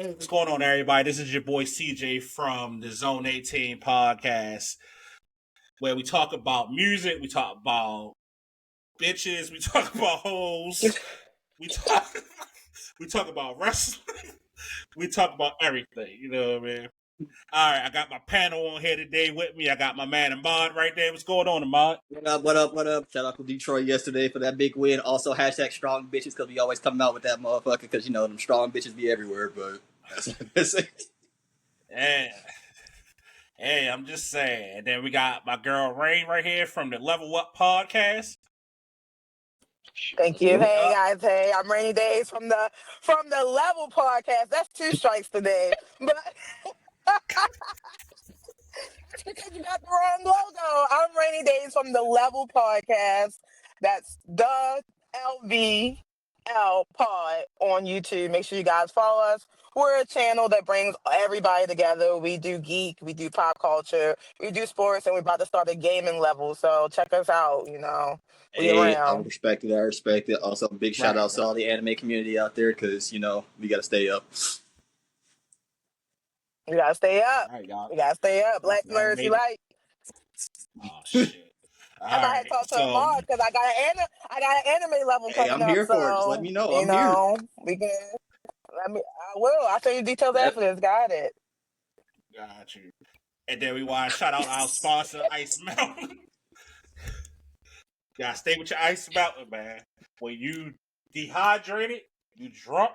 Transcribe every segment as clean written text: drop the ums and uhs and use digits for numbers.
Hey, what's going on, everybody? This is your boy CJ from the Zone 18 podcast, where we talk about music, we talk about bitches, we talk about hoes, we talk we talk about wrestling, we talk about everything. You know what I mean? All right, I got my panel on here today with me. I got my man Ahmad right there. What's going on, Ahmad? What up, what up, what up? Shout out to Detroit yesterday for that big win. Also, hashtag strong bitches because we always come out with that motherfucker because, you know, them strong bitches be everywhere, but that's it. Yeah. Hey, I'm just saying. And then we got my girl Rain right here from the Level Up podcast. Thank you. Hey guys, hey, I'm Rainy Days from the Level Podcast. That's 2 strikes today, but it's because you got the wrong logo. I'm Rainy Days from the Level Podcast. That's the LVL Pod on YouTube. Make sure you guys follow us. We're a channel that brings everybody together. We do geek, we do pop culture, we do sports, and we're about to start a gaming level. So check us out. You know, we Hey, I around. respect it. I respect it. Also, big shout out to all the anime community out there because, you know, we got to stay up. We gotta stay up. All right, y'all. We gotta stay up. Black Y'all nerds, made you it. like? Oh shit! All I might right, talk to so Amar because I got an anime level Hey, coming I'm up. here for it. Just let So me know. you I'm here. know we can. I will. I'll tell you details after this. Got it. got you. And then we want to shout out our sponsor, Ice Mountain. Gotta stay with your Ice Mountain, man. When you dehydrated, you drunk,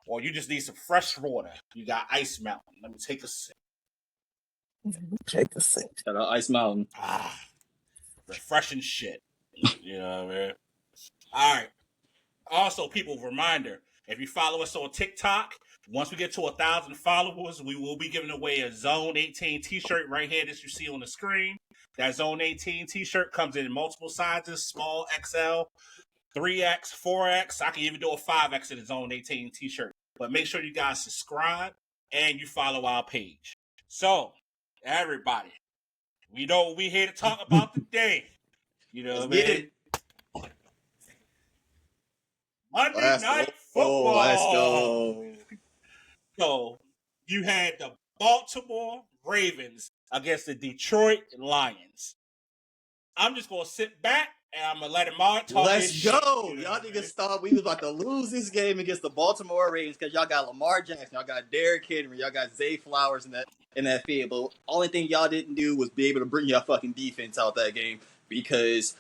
or you just need some fresh water, you got Ice Mountain. Let me take a sip. Take the sip. Shout out Ice Mountain. Refreshing shit. You know what I mean? All right. Also, people, reminder, if you follow us on TikTok, once we get to 1,000 followers, we will be giving away a Zone 18 t-shirt right here that you see on the screen. That Zone 18 t-shirt comes in multiple sizes, small, XL, 3X, 4X. I can even do a 5X in the Zone 18 t-shirt. But make sure you guys subscribe and you follow our page. So, everybody, we know what we're here to talk about today. You know what I mean? Monday Night Football. Let's go. So you had the Baltimore Ravens against the Detroit Lions. I'm just gonna sit back and I'm gonna let Ahmad talk. Let's go. Y'all niggas thought we was about to lose this game against the Baltimore Ravens because y'all got Lamar Jackson, y'all got Derrick Henry, y'all got Zay Flowers in that field. But only thing y'all didn't do was be able to bring y'all fucking defense out that game because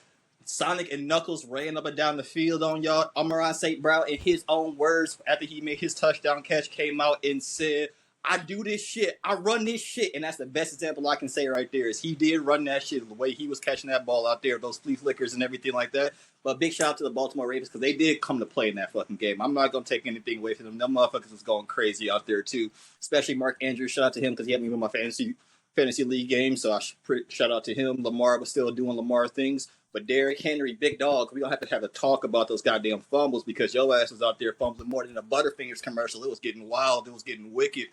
Sonic and Knuckles ran up and down the field on y'all. Amon-Ra St. Brown, in his own words, after he made his touchdown catch, came out and said, I do this shit. I run this shit. And that's the best example I can say right there is he did run that shit the way he was catching that ball out there, those flea flickers and everything like that. But big shout out to the Baltimore Ravens because they did come to play in that fucking game. I'm not going to take anything away from them. Them motherfuckers was going crazy out there too. Especially Mark Andrews. Shout out to him because he helped me with my fantasy league game. So shout out to him. Lamar was still doing Lamar things. But Derrick Henry, big dog, we don't have a talk about those goddamn fumbles because your ass was out there fumbling more than a Butterfingers commercial. It was getting wild. It was getting wicked.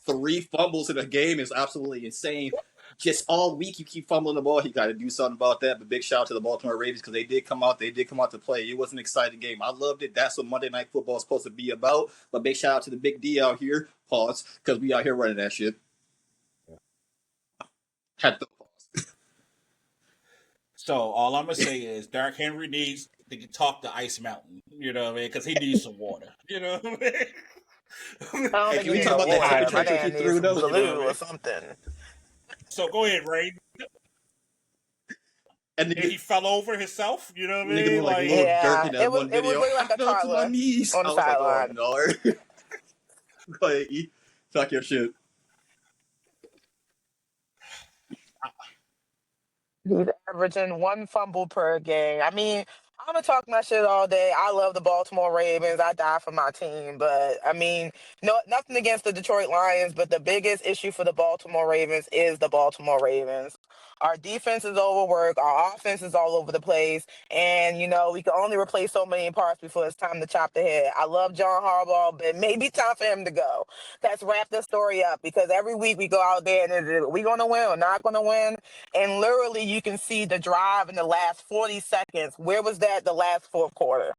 3 fumbles in a game is absolutely insane. Just all week you keep fumbling the ball. You got to do something about that. But big shout out to the Baltimore Ravens because they did come out. They did come out to play. It was an exciting game. I loved it. That's what Monday Night Football is supposed to be about. But big shout out to the Big D out here. Pause. Because we out here running that shit. Had to pause. So all I'm gonna say is Derrick Henry needs to talk to Ice Mountain. You know what I mean? Because he needs some water. You know what I mean? I don't think we talk about that. My man needs some glue or something. So go ahead, Ray. And he fell over himself. You know what I mean? Like Dirk in that one video. It was like a toddler on the sideline. Like, oh, no. Go ahead, talk your shit. He's averaging 1 fumble per game. I mean, I'm gonna talk my shit all day. I love the Baltimore Ravens. I die for my team, but I mean, nothing against the Detroit Lions, but the biggest issue for the Baltimore Ravens is the Baltimore Ravens. Our defense is overworked. Our offense is all over the place, and we can only replace so many parts before it's time to chop the head. I love John Harbaugh, but it may be time for him to go. Let's wrap this story up because every week we go out there and are we gonna win or not gonna win? And literally, you can see the drive in the last 40 seconds. Where was that the last fourth quarter?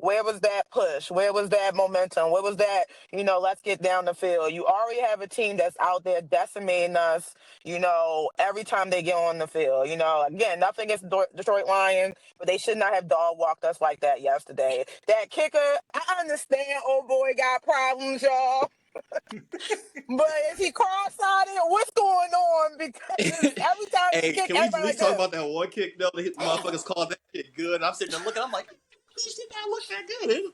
Where was that push? Where was that momentum? Where was that, let's get down the field? You already have a team that's out there decimating us, every time they get on the field. Again, nothing against the Detroit Lions, but they should not have dog walked us like that yesterday. That kicker, I understand old boy got problems, y'all. But is he cross-eyed? What's going on? Because every time he Hey, kick, can we at everybody least like talk this. about that one kick though? The motherfuckers called that shit good. I'm sitting there looking. I'm like, this did not look that good.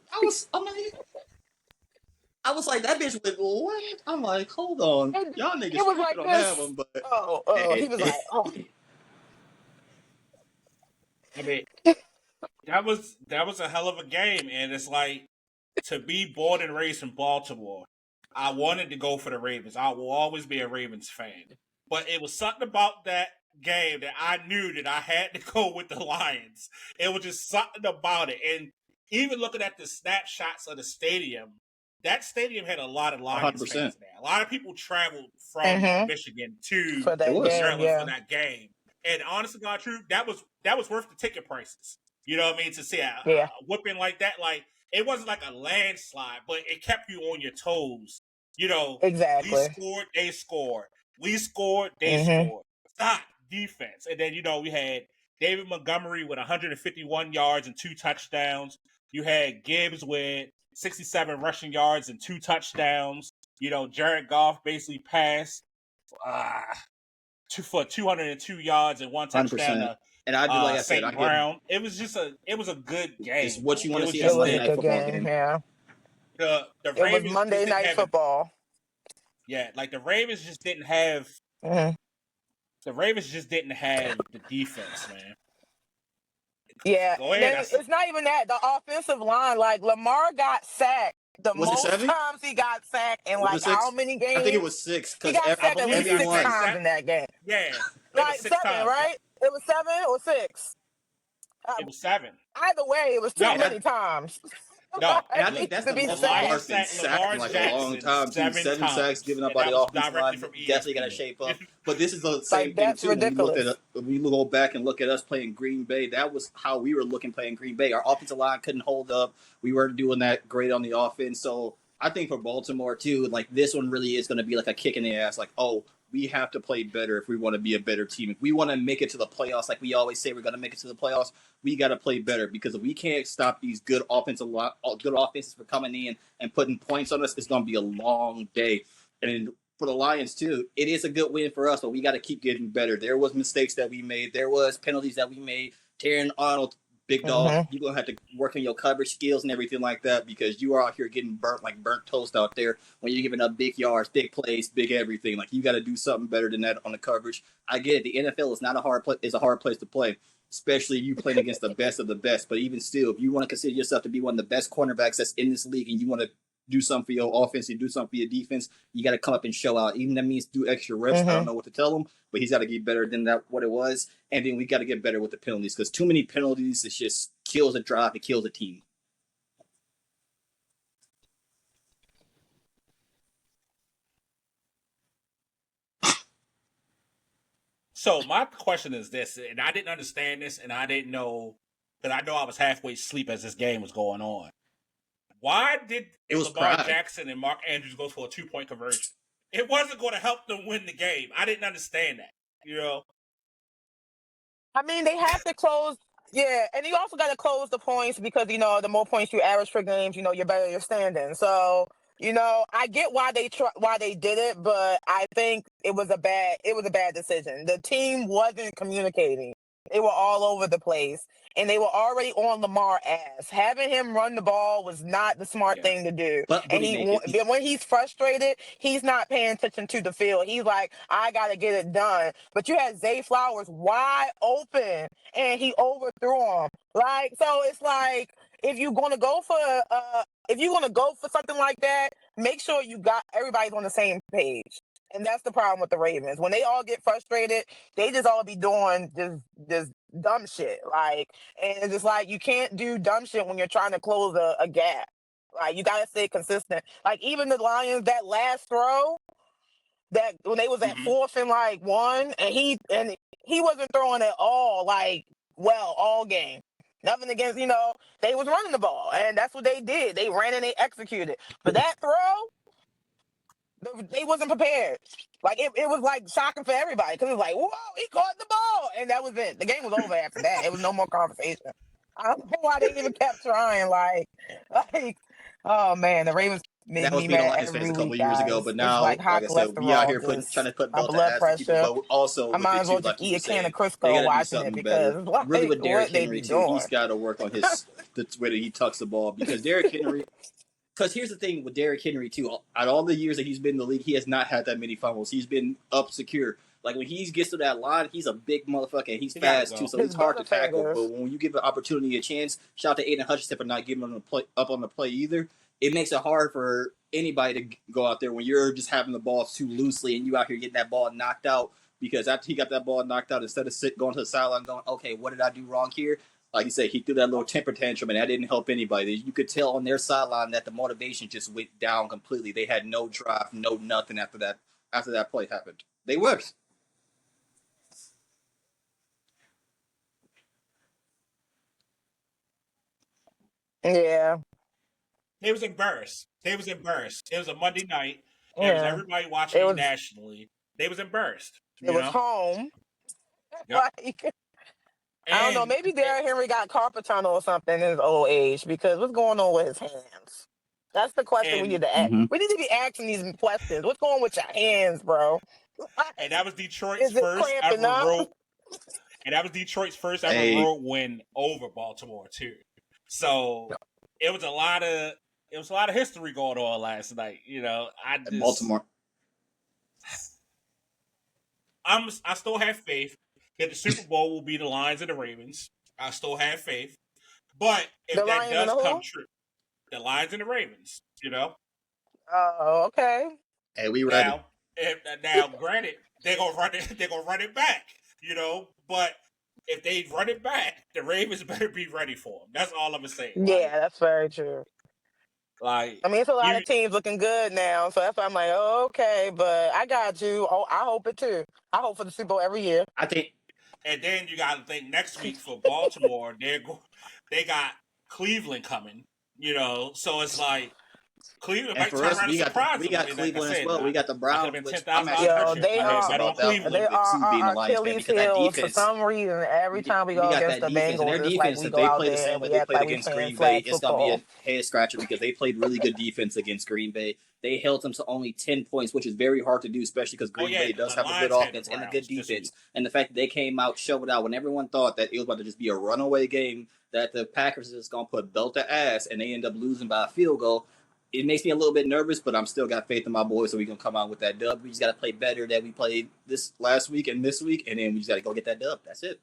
I was like, that bitch went what? I'm like, hold on, y'all niggas It was tripping like on that this. one, but He was like, oh. I mean, that was a hell of a game, and it's like, to be born and raised in Baltimore, I wanted to go for the Ravens. I will always be a Ravens fan. But it was something about that game that I knew that I had to go with the Lions. It was just something about it. And even looking at the snapshots of the stadium, that stadium had a lot of Lions 100%. fans there. A lot of people traveled from Mhm. Michigan to For that It was. game, Maryland yeah. for that game. And honestly, God, true, that was worth the ticket prices. You know what I mean? To see a whipping like that, like, it wasn't like a landslide, but it kept you on your toes. We Exactly. scored, they scored. We scored, they Mhm. scored. Stop defense. And then, we had David Montgomery with 151 yards and 2 touchdowns. You had Gibbs with 67 rushing yards and 2 touchdowns. Jared Goff basically passed for 202 yards and 1 touchdown 100%. to And I do, like I said, St. I Brown. It was a good game. It's what you want to see It in a was Monday a night good football game, game. yeah. The It was Ravens Monday just didn't Night have Football. Yeah, like the Ravens just didn't have Mhm. the defense, man. Yeah, Go and ahead. then it's not even that. The offensive line, like Lamar got sacked the Was it most 7? times he got sacked in Was like it 6? how many games? I think it was 6 He because got I sacked at believe least he got 6 everyone. times in that game. Yeah, it Like was 6 7, times. right? It was 7 or 6. It was 7. Either way, it was too No, many times. no. And I think Like, that's to the be most The sacked. Lamar's Lions been sacked sacked Lamar in like a long Jackson time too. 7 7 sacks times, given up and by that the was offensive directly line. from Definitely got to ESPN. shape up. But this is the same thing That's too. When ridiculous. we go back and look at us playing Green Bay, that was how we were looking playing Green Bay. Our offensive line couldn't hold up. We weren't doing that great on the offense. So I think for Baltimore too, like this one really is going to be like a kick in the ass. Like, oh, we have to play better if we want to be a better team. If we want to make it to the playoffs, like we always say, we're going to make it to the playoffs. We got to play better because if we can't stop these good offenses from coming in and putting points on us, it's going to be a long day. And for the Lions too, it is a good win for us, but we got to keep getting better. There was mistakes that we made. There was penalties that we made. Terran Arnold, big dog, you're going to have to work on your coverage skills and everything like that because you are out here getting burnt like burnt toast out there when you're giving up big yards, big plays, big everything. Like you got to do something better than that on the coverage. I get it. The NFL is not a hard place. It's a hard place to play, especially you playing against the best of the best. But even still, if you want to consider yourself to be one of the best cornerbacks that's in this league and you want to do something for your offense and do something for your defense, you got to come up and show out. Even that means do extra reps. I don't know what to tell him, but he's got to get better than that what it was. And then we got to get better with the penalties because too many penalties, it just kills a drive, it kills a team. So my question is this, and I didn't understand this, and I didn't know, because I know I was halfway asleep as this game was going on. Why did Lamar Jackson and Mark Andrews go for a 2-point conversion? It wasn't going to help them win the game. I didn't understand that. I mean, they have to close. Yeah, and you also got to close the points because the more points you average per games, you're better your standing. So I get why they did it, but I think it was a bad decision. The team wasn't communicating. They were all over the place, and they were already on Lamar ass. Having him run the ball was not the smart thing to do. But And when he's frustrated, he's not paying attention to the field. He's like, I got to get it done. But you had Zay Flowers wide open, and he overthrew him. So it's like, if you're gonna go for something like that, make sure you got everybody's on the same page. And that's the problem with the Ravens. When they all get frustrated, they just all be doing just dumb shit. And it's just like you can't do dumb shit when you're trying to close a gap. You gotta stay consistent. Even the Lions, that last throw, that when they was at 4th and 1, and he wasn't throwing at all, all game. Nothing against, they was running the ball, and that's what they did. They ran and they executed. But that throw, they wasn't prepared. Like, it was like shocking for everybody because it was like, whoa, he caught the ball, and that was it. The game was over after that. It was no more conversation. I don't know why they even kept trying. Like, oh man, the Ravens make That was me being a mad Lions fans every a couple week, years guys. ago, but It's now, like high like I said, we out here cholesterol, trying to put my belt to blood ass to people, pressure. but also I with might it as well too, just like you eat were a can saying, of they Crisco got to do watching it something because better. Really, with Derrick what they Henry be too, doing. he's got to work on the way that he tucks the ball because Derrick Henry. Because here's the thing with Derrick Henry too. Out all the years that he's been in the league, he has not had that many fumbles. He's been up secure. Like when he gets to that line, he's a big motherfucker and he's fast too, so His it's hard to tackle. butterfingers. But when you give an opportunity, a chance, shout out to Aiden Hutchinson for not giving him up on the play either. It makes it hard for anybody to go out there when you're just having the ball too loosely and you out here getting that ball knocked out. Because after he got that ball knocked out, instead of going to the sideline going, okay, what did I do wrong here? Like you said, he threw that little temper tantrum, and that didn't help anybody. You could tell on their sideline that the motivation just went down completely. They had no drive, no nothing after that play happened. They worked. Yeah. They was embarrassed. It was a Monday night. There was Yeah. everybody watching It it was nationally. They was embarrassed. it was home. Yep. Like, I don't know. Maybe Derrick Henry got carpal tunnel or something in his old age because what's going on with his hands? That's the question we need to ask. We need to be asking these questions. What's going on with your hands, bro? And that was Detroit's Is it first cramping ever up? road. And that was Detroit's first ever road win over Baltimore too. So it was a lot of history going on last night. Baltimore. I still have faith that the Super Bowl will be the Lions and the Ravens. I still have faith. But if The that Lions does and the come who? true, the Lions and the Ravens, Oh, okay. Hey, we ready. Now, granted, they're gonna run it back, but if they run it back, the Ravens better be ready for them. That's all I'm saying. Yeah, that's very true. Like, I mean, it's a lot of teams looking good now, so that's why I'm like, oh, okay, but I got you. Oh, I hope it too. I hope for the Super Bowl every year. I think. And then you got to think next week for Baltimore, they got Cleveland coming. So it's like Cleveland might turn around and surprise them. We got Cleveland as well. We got the Browns. They are Achilles heels for some reason. Every time we go against the Bengals, it's like we go out there and we act like we playing flag football. It's going to be a head scratcher because they played really good defense against Green Bay. They held them to only 10 points, which is very hard to do, especially because Green Bay does have a good offense and a good defense. And the fact that they came out, showed out when everyone thought that it was about to just be a runaway game, that the Packers is going to put belt to ass, and they end up losing by a field goal. It makes me a little bit nervous, but I'm still got faith in my boys, so we're going to come out with that dub. We just got to play better than we played this last week and this week, and then we just got to go get that dub. That's it.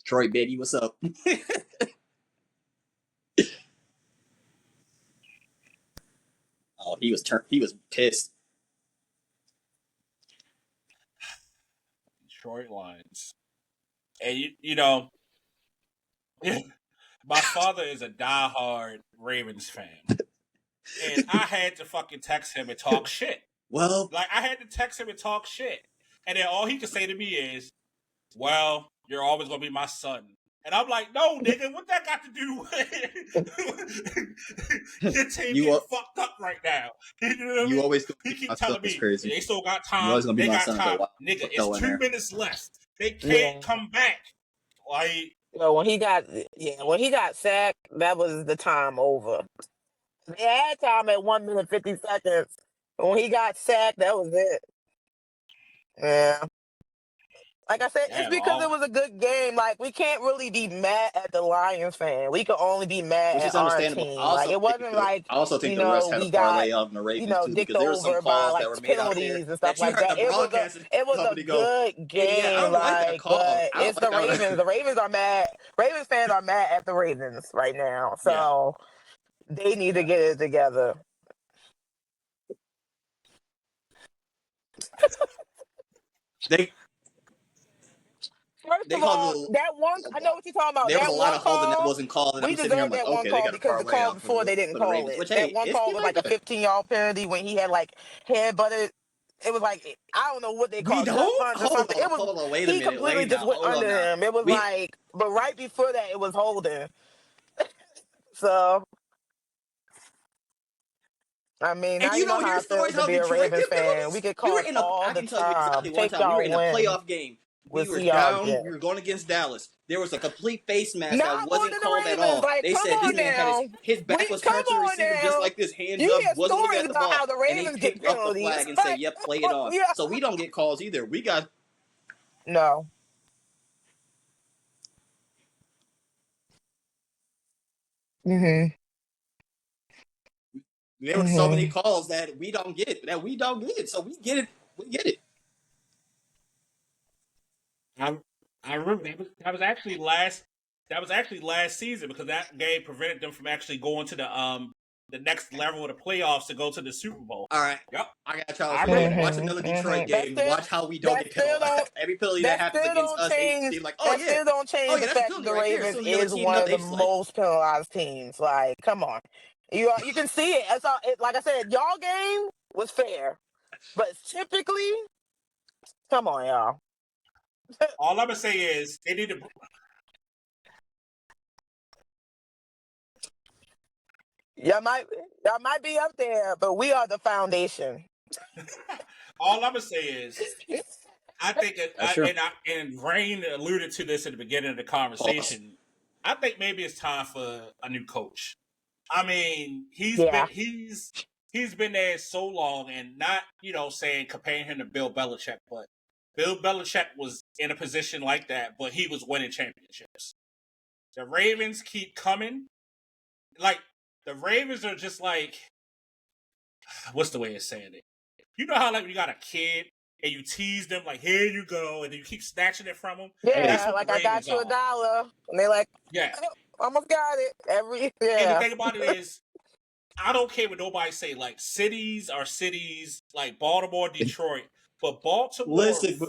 Detroit, baby, what's up? Oh, he was pissed. Detroit Lions. And my father is a diehard Ravens fan. And I had to fucking text him and talk shit. Well, like I had to text him and talk shit. And then all he could say to me is, well, you're always going to be my son. And I'm like, no, nigga, what that got to do with your team getting fucked up right now? You know what I mean? Always he keep telling me crazy. They still got time. They got time. Nigga, it's 2 minutes left. They can't come back. Like, when he got sacked, that was the time over. They had time at 1 minute 50 seconds. When he got sacked, that was it. Yeah. Like I said, it's because it was a good game. Like, we can't really be mad at the Lions fan. We could only be mad at our team. Like, it wasn't like, I also think the refs had a parlay on the Ravens, too, because there were some calls that were made out there and stuff like that. It was a good game. But it's the Ravens. The Ravens are mad. Ravens fans are mad at the Ravens right now. So they need to get it together. First of all, that one, I know what you're talking about. There was a lot of holding that wasn't called. We deserved that one call because the call before they didn't call it. That one call was like a 15-yard penalty when he had like head butted it was like I don't know what they call We it, gut don't? punch or something. It was Hold on, wait a he minute. completely Wait just now, went hold on under now. him. It was We like, but right before that, it was holding. So I mean, and now you know how here's it feels stories to how be a Detroit Ravens get fan. We penalties. get We were calls in a all I the can tell you time. exactly one Take time. We were y'all in a win. playoff game. We'll We were see y'all down. We again. were going against Dallas. There was a complete face mask that Not more wasn't than the called at Ravens. all. Like, They come said this on man had now. his We back was come turned to the on receiver just now. like this, hands You up, hear wasn't looking stories at the about how ball, the and they Ravens get picked up the penalties. flag and said, "Yep, play it on." Yeah. So we don't get calls either. We got No. Mhm. there were so many Mhm. calls that we don't get. So we get it. We get it. I remember that was actually last season because that game prevented them from actually going to the next level of the playoffs to go to the Super Bowl. All right. Yep. I got y'all I story. remember that. Watch another Detroit That game. still Watch how we don't that get still penalized. don't Every penalty that that happens still against don't us, change they like, that still don't oh change yeah, the that's a fact that penalty the right there. As Ravens soon as the other is team one know, of they the just like, most penalized teams. Like, come on. You can see it. It's all, like I said, y'all game was fair. But typically, come on, y'all. All I'm gonna say is they need to. Y'all might be up there, but we are the foundation. All I'm gonna say is I think that's true. and Rain alluded to this at the beginning of the Pause. conversation. I think maybe it's time for a new coach. I mean, Yeah. he's been there so long, and not saying comparing him to Bill Belichick, but Bill Belichick was in a position like that, but he was winning championships. The Ravens keep coming, like the Ravens are just like, what's the way of saying it? You know how like when you got a kid and you tease them like, here you go, and then you keep snatching it from them. That's Yeah, what the like I got Ravens you are. $1. And they're like, Yeah. oh, almost got it. And the Yeah. thing about it is, I don't care what nobody say. Like cities are cities, like Baltimore, Detroit, but Baltimore Listen,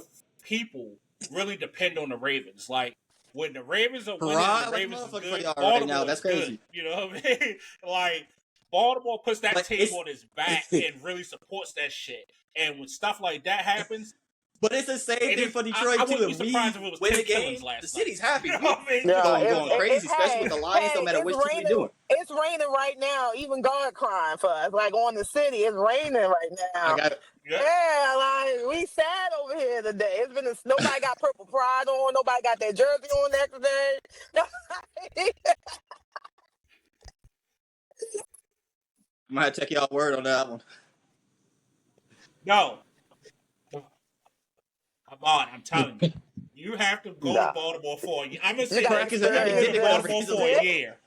people really depend on the Ravens. Like when the Ravens are winning and the pride like a Ravens is motherfucker for good, y'all right now. Baltimore That's is good. crazy. You know what I mean? Like Baltimore puts that But team on his back and really supports that shit. And when stuff like that happens, but it's the same thing for I Detroit too. wouldn't be If we surprised if it was win Tim the Killings game, the last night. city's happy. You know We what I mean? Yeah, Just going crazy, especially with the Lions. No matter it's which team we raining. doing. It's raining right now. Even God crying for us. Like on the city, it's raining right I now. got yeah. Yeah, like we sad over here today. It's been nobody got purple pride on. Nobody got their jersey on next day. I might check y'all word on that one. No. I'm telling you. You have to go to Nah, Baltimore for a year. I'm gonna you say gotta Crack this. is You have to every go experience to day for the this. Baltimore reason for a why. year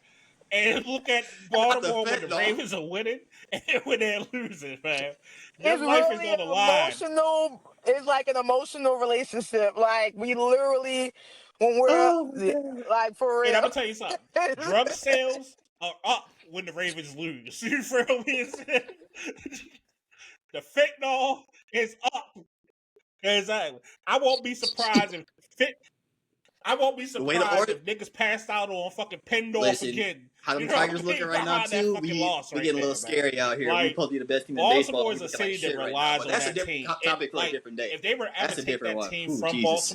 and look at Not the Baltimore when the fentanyl. Ravens are winning and when they're losing, man. Your It's life is really on the an line. emotional. It's like an emotional relationship. Like we literally, when we're Oh my god. like for And I'm real. gonna tell you something. Drug sales are up when the Ravens lose. You feel me? The fentanyl is up. Exactly. I won't be surprised if The way the order. niggas passed out on fucking Pendorf Listen, again. how You them know what Tigers I looking mean? right now Behind that too. fucking We loss we right getting a little there, man. scary out here. We Like supposed to be the best team in baseball. Baltimore We is a looking like city that shit right now. relies But on that's a that different team. topic for a Like different day. if they were ever That's a take different that one. team Ooh, from Jesus.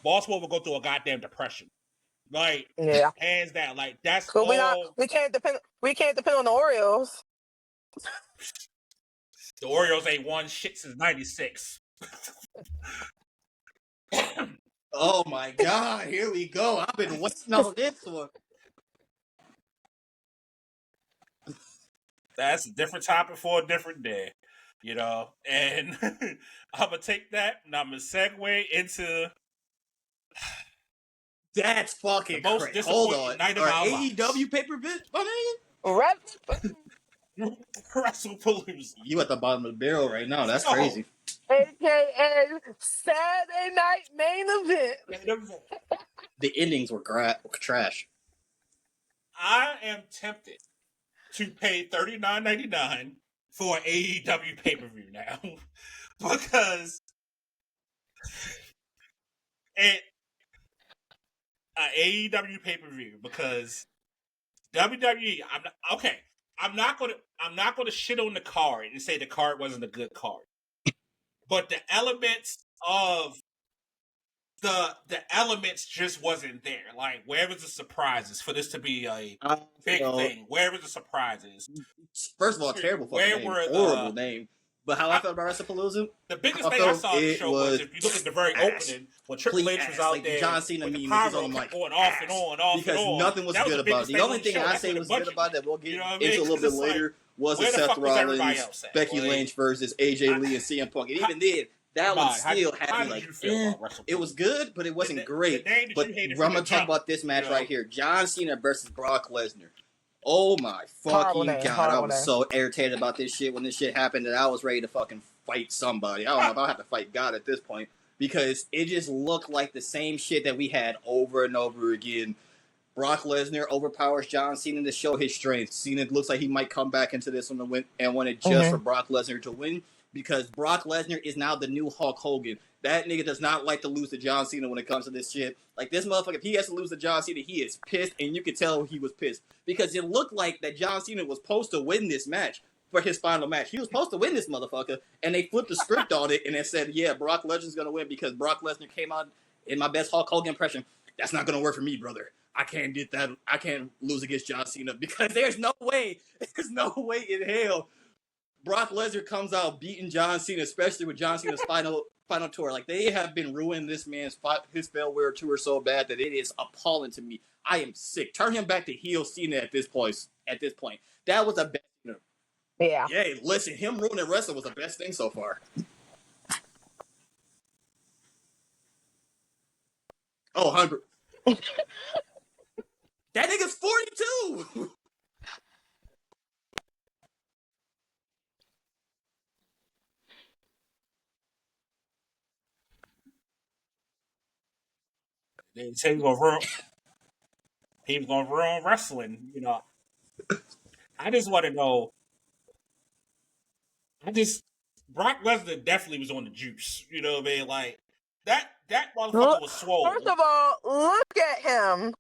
Baltimore would go through a goddamn depression. Like Yeah. hands down. Like that's So all. we can't depend on the Orioles. The Orioles ain't won shit since '96. Oh my god, here we go. I've been waiting on this one. That's a different topic for a different day. You know, and I'm gonna take that and I'm gonna segue into That's the fucking most crazy. Hold on. disappointing night of Are our lives. AEW pay per view, my nigga? Red, WrestlePalooza. You at the bottom of the barrel right now. That's So, crazy. aka Saturday Night Main Event. The endings were trash. I am tempted to pay $39.99 for an AEW pay per view now because it AEW pay per view because WWE. I'm not, okay. I'm not gonna shit on the card and say the card wasn't a good card. but the elements of the elements just wasn't there. Like, where was the surprises for this to be a big thing? Where was the surprises? First of all, terrible fucking name, horrible name. But how I felt about WrestlePalooza? The biggest thing I saw on the show was, if you look at the very opening, when Triple H was out there, John Cena with meme the was pyro on like going off and on, off because and on. nothing was good about it. The only thing I say was good about it that we'll get into a little bit later was the Seth Rollins, Becky Lynch versus AJ Lee and CM Punk. And even then, that one still had me like, it was good, but it wasn't great. But I'm gonna talk about this match right here: John Cena versus Brock Lesnar. Oh my fucking god! I was so irritated about this shit when this shit happened that I was ready to fucking fight somebody. I don't know if I'll have to fight God at this point because it just looked like the same shit that we had over and over again. Brock Lesnar overpowers John Cena to show his strength. Cena looks like he might come back into this one and win, and want it just for Brock Lesnar to win because Brock Lesnar is now the new Hulk Hogan. That nigga does not like to lose to John Cena when it comes to this shit. Like, this motherfucker, if he has to lose to John Cena, he is pissed, and you can tell he was pissed. Because it looked like that John Cena was supposed to win this match for his final match. He was supposed to win this motherfucker, and they flipped the script on it, and they said, yeah, Brock Lesnar's going to win because Brock Lesnar came out in my best Hulk Hogan impression. That's not going to work for me, brother. I can't get that. I can't lose against John Cena because there's no way in hell Brock Lesnar comes out beating John Cena, especially with John Cena's final tour. Like, they have been ruining this man's his farewell tour so bad that it is appalling to me. I am sick. Turn him back to heel Cena at this point. That was a best. Yeah. Yeah. Listen, him ruining wrestling was the best thing so far. Oh, 100. That nigga's 42. They say he was gonna ruin wrestling. You know, I just want to know. Brock Lesnar definitely was on the juice. You know what I mean? Like that motherfucker was swole. First of all, look at him.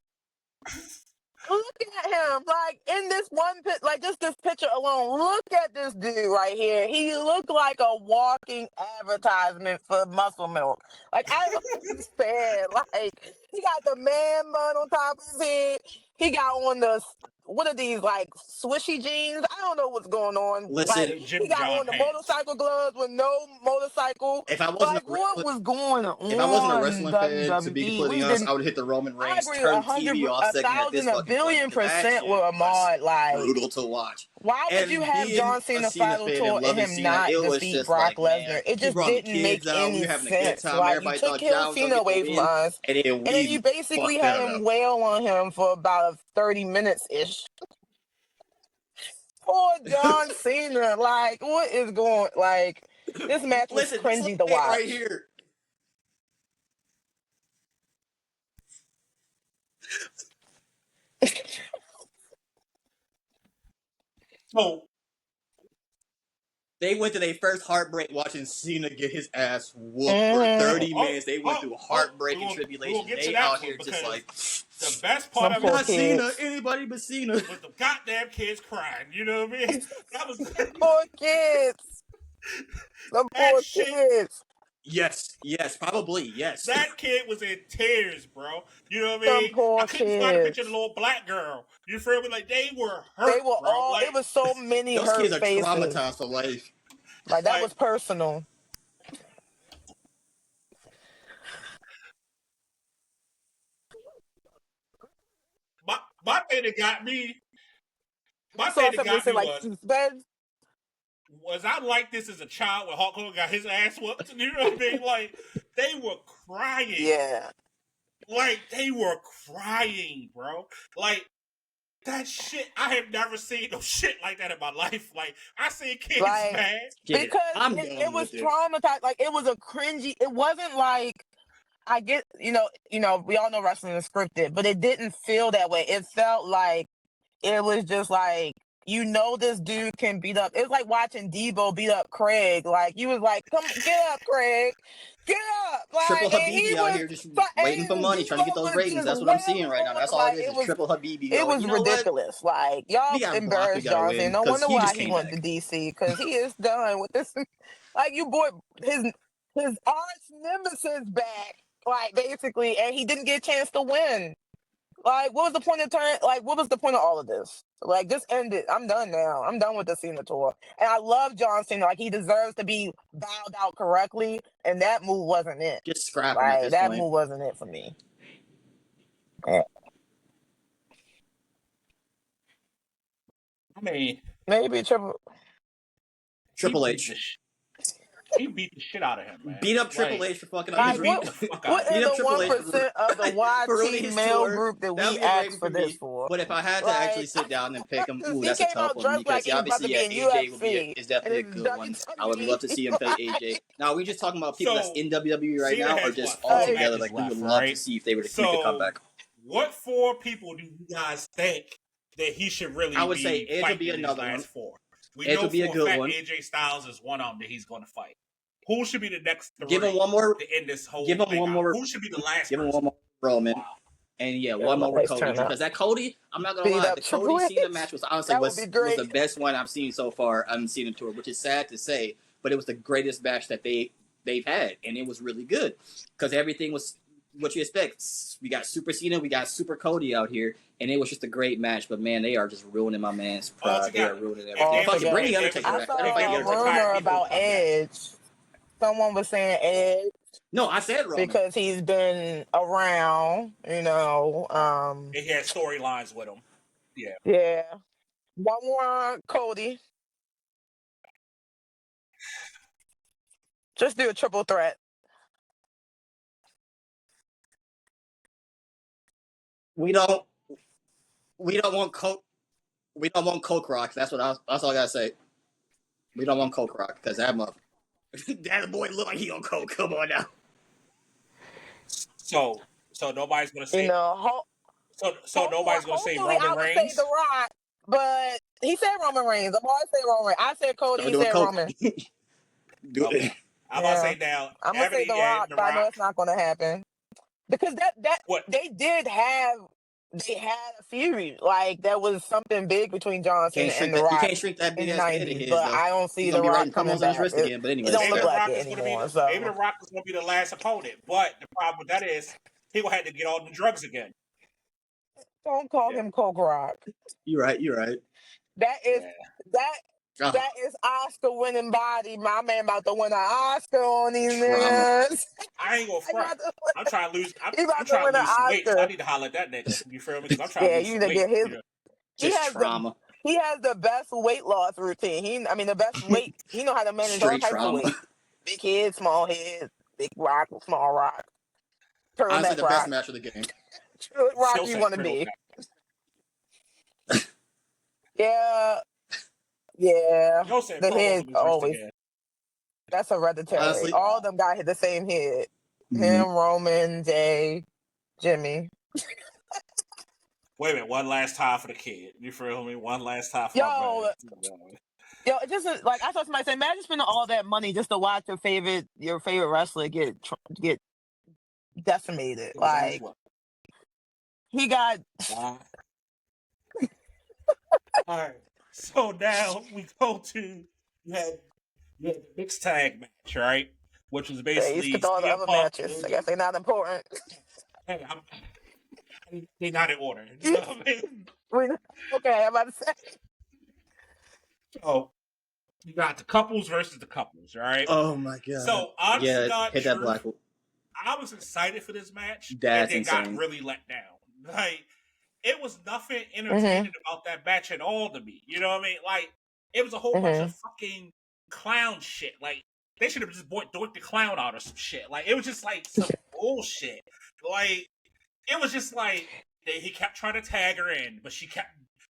Look at him, like in this one like just this picture alone. Look at this dude right here. He looked like a walking advertisement for muscle milk. Like, I don't understand. Like, he got the man bun on top of his head. He got on the, what are these, like swishy jeans? I don't know what's going on. Listen, like, he got on the motorcycle gloves with no motorcycle. If I wasn't what was going on? If I wasn't a wrestling fan, to be completely honest, I would hit the Roman Reigns turn TV off segment at this fucking point. 1,000,000,000% with Ahmad. Like, brutal to watch. Why would you have John Cena final tour and him not defeat Brock Lesnar? It just didn't make any sense. Like, you took heel Cena away from us, and then you basically had him wail on him for about 30 minutes ish. Poor John Cena. Like, what is going? Like, this match was cringy to watch. Right here. So they went to their first heartbreak watching Cena get his ass whooped for 30 minutes. They went through heartbreak and tribulation. They out here just like the best part of not Cena, anybody but Cena. Was the goddamn kids crying. You know what I mean? That was poor kids. The poor kids. Yes, probably, yes. That kid was in tears, bro. You know what I mean? I couldn't find a picture of the little black girl. You feel me? Like, they were hurt. They were all. Like, it was so many those hurt kids are faces. traumatized for life. Like, that was personal. My thing that got me. My thing that got me was I like this as a child when Hulk Hogan got his ass whooped. You know what I mean? Like, they were crying. Yeah. Like, they were crying, bro. Like, that shit, I have never seen no shit like that in my life. Like, I seen kids mad. Because it was traumatized. Like, it was a cringy, it wasn't like, I get, you know, we all know wrestling is scripted, but it didn't feel that way. It felt like, it was just like, you know, this dude can beat up. It's like watching Debo beat up Craig. Like, you was like, come get up, Craig. Get up. Like, Triple Habibi out here just waiting for money, trying to get those ratings. That's what I'm seeing right now. That's all it is Triple Habibi. It was ridiculous. Like, y'all embarrassed John Cena. No wonder why he went to DC, because he is done with this. Like you brought his arch nemesis back, like basically, and he didn't get a chance to win. Like, what was the point of what was the point of all of this? Like, just end it. I'm done now. I'm done with the Cena tour. And I love John Cena. Like, he deserves to be bowed out correctly. And that move wasn't it. Just scrap him at Like, this that point. move wasn't it for me. Yeah. I mean, Maybe Triple he H. He beat the shit out of him, man. Beat up Triple Like, H for fucking he up like, his beat what, the fuck out what of him. is Beat up the Triple H 1% of the for ruining YT his male tour. group that That would we be a great asked for for me. this for? But if I had to Like, actually sit down and pick him, ooh, he that's a came tough out one dressed because like he was about to obviously be in AJ would be UFC. is definitely a And it's good one. I would WWE. love to see him play AJ. Now, are we just talking about people that's So, in WWE right Cena now, or has, just what, all 4 together? matches Like we would left, love to right? see if they were to make a So, comeback. what 4 people do you guys think that he should really I would be say Edge would be fighting in another these one. last 4? We Edge know would be a for a good fact one. AJ Styles is one of them that he's going to fight. Who should be the next 3 Give him one more. to end this whole Give him thing one out? more. Who should be the last Give him person? one more Roman. Wow. And yeah, Yeah, one more with nice Cody, turnout. because that Cody, I'm not gonna Beat lie, up the Triple Cody Cena H. match was honestly That would be great. the best one I've seen so far on Cena tour, which is sad to say, but it was the greatest match that they've had, and it was really good because everything was what you expect. We got Super Cena, we got Super Cody out here, and it was just a great match. But man, they are just ruining my man's pride. They are ruining everything. Fuck it, bring the Undertaker I back. saw Let him fight the a Undertaker. rumor about Edge. Someone was saying Edge No, I said Roman because he's been around, He had storylines with him. Yeah. Yeah. One more Cody. Just do a triple threat. We don't want Coke. We don't want Coke Rock. That's all I gotta say. We don't want Coke Rock because that boy look like he on Coke. Come on now. So nobody's gonna say. So nobody's gonna say hopefully Roman I would Reigns. say The Rock, but he said Roman Reigns. I'm always say Roman. I said Cody. He said Roman. Okay. I'm gonna say now. I'm gonna say The Rock, but I know it's not gonna happen because they had a feud. Like there was something big between John Cena and The Rock. You can't shrink that big in ass the head of 90s, his. but I don't see The Rock coming back. Wrist again. But anyway, it don't look like it maybe anymore. The Rock is gonna be the last opponent, but the problem with that is he will have to get all the drugs again. Don't call him Coke Rock. You're right. That is Oscar winning body. My man about to win an Oscar on these niggas. I ain't gonna front. I'm trying to lose. I'm about to trying win to an lose some weight. So Oscar. I need to holler at that nigga. You feel me? Because I'm trying to lose you some need to weight. get his. You know? Just trauma. He has the best weight loss routine. The best weight. He know how to manage all types of weight. Big head, small head, big rock, small rock. Honestly, the rock. best match of the game. Rock you want to be. Yeah. The head always. That's hereditary. Honestly, all of them got hit the same head. Him, Roman, Jay, Jimmy. Wait a minute, one last time for the kid. You feel me? One last time for Yo, my man. Yo, it just like I saw somebody say, imagine spending all that money just to watch your favorite wrestler get decimated. Like he got. All right. So now we go to you had the mixed tag match, right? Which was basically you skipped all the other matches. I guess they're not important. Hey, they're not in order. You know what I mean? Okay, I'm about to say. So you got the couples versus the couples, right? Oh my god! So honestly, hit that black hole. I was excited for this match, That's and it insane. got really let down. Like it was nothing entertaining about that match at all to me. You know what I mean? Like it was a whole bunch of fucking clown shit. Like they should have just doinked the clown out or some shit. Like it was just like some bullshit. Like it was just like he kept trying to tag her in, but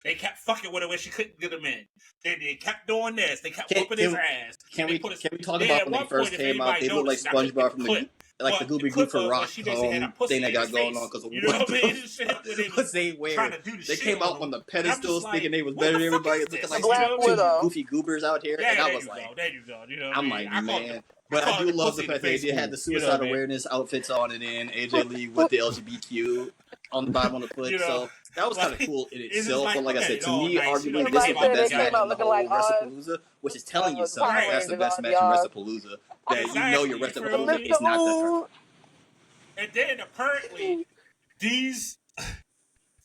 they kept fucking with her when she couldn't get him in. They kept doing this. They kept whooping his ass. Can we talk about when they first came out? They looked like SpongeBob from the Gooby Goo for Rock thing that got going on because of what they wear. They came out on the pedestals thinking they was better than everybody. Looking like two goofy goobers out here, and I was like, "There you go." You know, I'm like, man. But I do love the fact they did have the suicide awareness outfits on it in AJ Lee with the LGBTQ on the bottom of the foot. So That was kind of cool in it's just itself, like, but like I look at said, it to all me, nice. You know, arguably, they this came is the out they best came match together. out in the looking whole like Oz. WrestlePalooza, which is telling you something. Power Right. That's the Rangers, best all match in y'all. WrestlePalooza. That you know your Exactly. You feel WrestlePalooza me? is not that turn. And then apparently these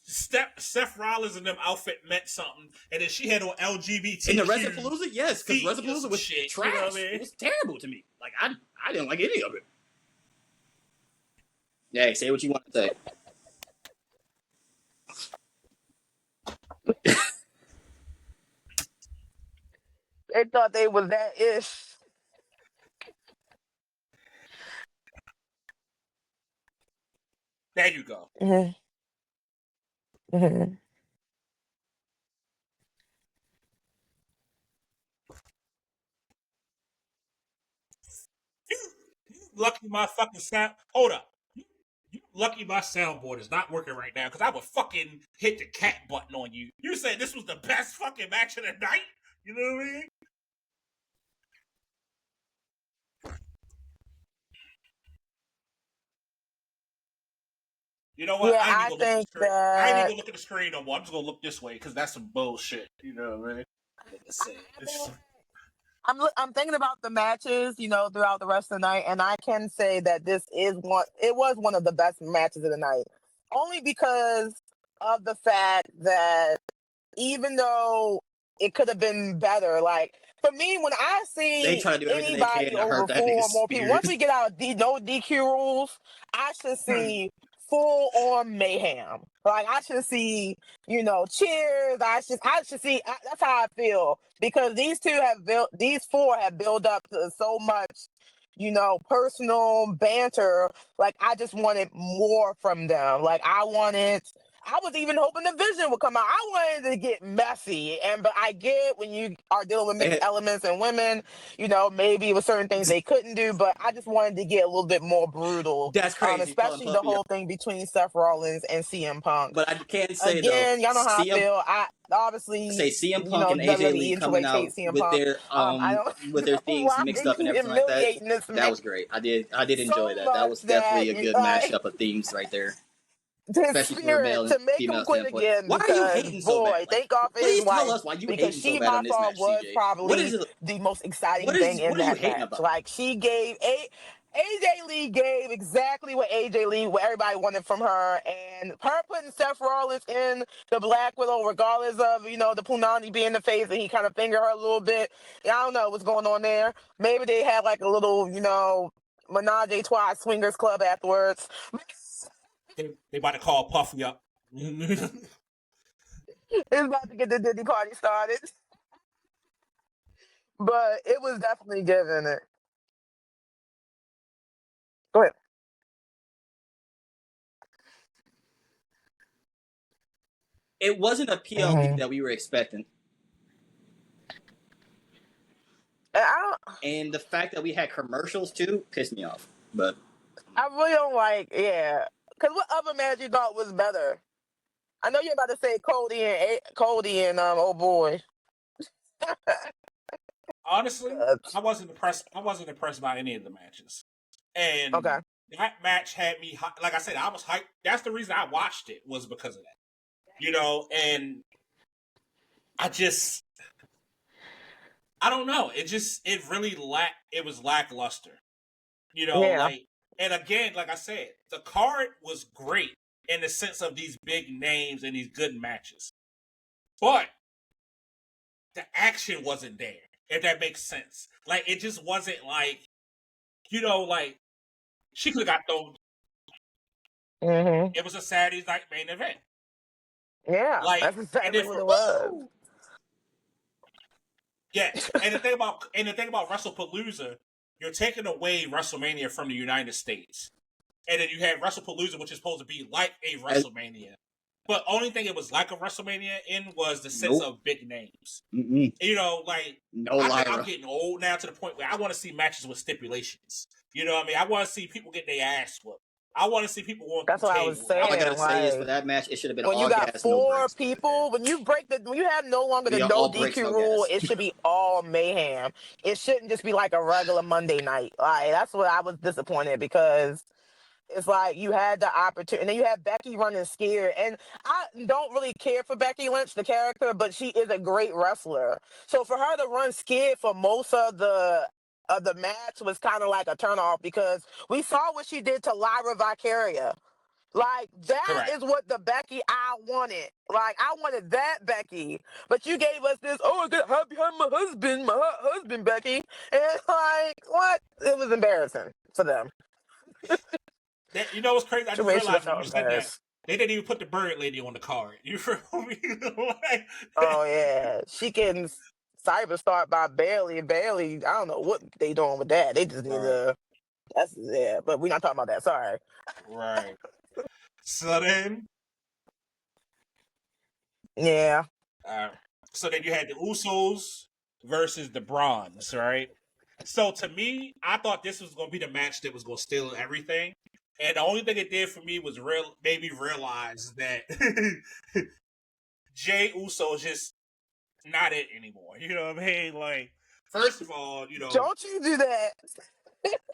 Seth Rollins and them outfit meant something, and then she had on LGBTQ In the WrestlePalooza, yes, because feet or WrestlePalooza some was shit, trash. you know what I mean? It was terrible to me. Like I didn't like any of it. Yeah, say what you want to say. They thought they was that ish. There you go. Mhm. Mhm. You lucky my fucking sound. Hold up. You lucky my soundboard is not working right now because I would fucking hit the cat button on you. You said this was the best fucking match of the night? You know what I mean? You know what? Yeah, I ain't I even gonna look at the think screen. I ain't even that gonna look at the screen no more. I'm just gonna look this way because that's some bullshit. You know what I mean? Let's see. I think I'm thinking about the matches, throughout the rest of the night, and I can say that it was one of the best matches of the night. Only because of the fact that even though it could have been better, like for me, when I They see try to do everything they anybody can to over hurt that four nigga's or more people, once spirit. we get out no DQ rules, I should see full on mayhem. Like I should see, cheers. I should see. That's how I feel because these four have built up to so much, personal banter. Like I just wanted more from them. Like I was even hoping the Vision would come out. I wanted to get messy, but I get when you are dealing with mixed elements and women, maybe with certain things they couldn't do, but I just wanted to get a little bit more brutal. That's crazy, calling Especially the Puffy. whole thing between Seth Rollins and CM Punk. But I can say Again, y'all know how I CM feel. I obviously, say CM Punk and AJ Lee WWE coming enjoys out CM with Punk. their I don't with their know things why mixed they up and keep everything like that. humiliating this man That was great. I did enjoy so that. That much was that definitely a good like mashup of themes right there, his especially from a male spirit and to make him female quit standpoint. again Why are you because hating so bad? boy, Like, thank God for his please tell wife us why you because hating so she bad by on this far match, was CJ. What probably is it? the most exciting thing in What are you that hating match. about? Like she gave AJ Lee gave exactly what what everybody wanted from her, and her putting Seth Rollins in the Black Widow, regardless of the Punani being the face, and he kind of fingered her a little bit. I don't know what's going on there. Maybe they had like a little menage a trois swingers club afterwards. They about to call Puffy up. It's about to get the Diddy party started. But it was definitely given it. Go ahead. It wasn't a PLE that we were expecting. And the fact that we had commercials too pissed me off. But I really don't like, yeah. Because what other match you thought was better? I know you're about to say Cody and oh boy. Honestly, I wasn't impressed by any of the matches, and Okay. that match had me. Like I said, I was hyped. That's the reason I watched it was because of that. And I don't know. It really it was lackluster. Yeah. And again, like I said, the card was great in the sense of these big names and these good matches, but the action wasn't there. If that makes sense, like it just wasn't like like she could have got thrown. Mm-hmm. It was a Saturday night main event. Yeah, Like, that's and exactly then what it was. yes, and the thing about WrestlePalooza, you're taking away WrestleMania from the United States, and then you had WrestlePalooza, which is supposed to be like a WrestleMania. But only thing it was like a WrestleMania in was the sense of big names. Mm-mm. Like no I'm getting old now to the point where I want to see matches with stipulations. You know what I mean? I want to see people get their ass whooped. I want to see people going That's through what tables. I was saying. All I gotta say is like, for that match, it should have been when all you got gas, four no breaks. people, when you have no longer the Yeah, no all DQ breaks, no rule, gas. it should be all mayhem. It shouldn't just be like a regular Monday night. Like that's what I was disappointed because It's like you had the opportunity, and then you have Becky running scared. And I don't really care for Becky Lynch, the character, but she is a great wrestler. So for her to run scared for most of the match was kind of like a turnoff because we saw what she did to Lyra Vicaria. Like that Correct. is what the Becky I wanted. Like I wanted that Becky, but you gave us this. Oh, I got hide behind my husband Becky, and it's like what? It was embarrassing for them. You know what's crazy? I She just should have realized when felt you said that embarrassed. they didn't even put the bird lady on the card. You feel me? Like, Oh yeah, she can cyber start by Bailey. Bailey, I don't know what they doing with that. They just need right, to. That's yeah, but we're not talking about that. Sorry. right. So then, Yeah. uh, so then you had the Usos versus the Bronze, right? So to me, I thought this was going to be the match that was going to steal everything. And the only thing it did for me was made me realize that Jay Uso is just not it anymore. You know what I mean? Like, first of all, Don't you do that.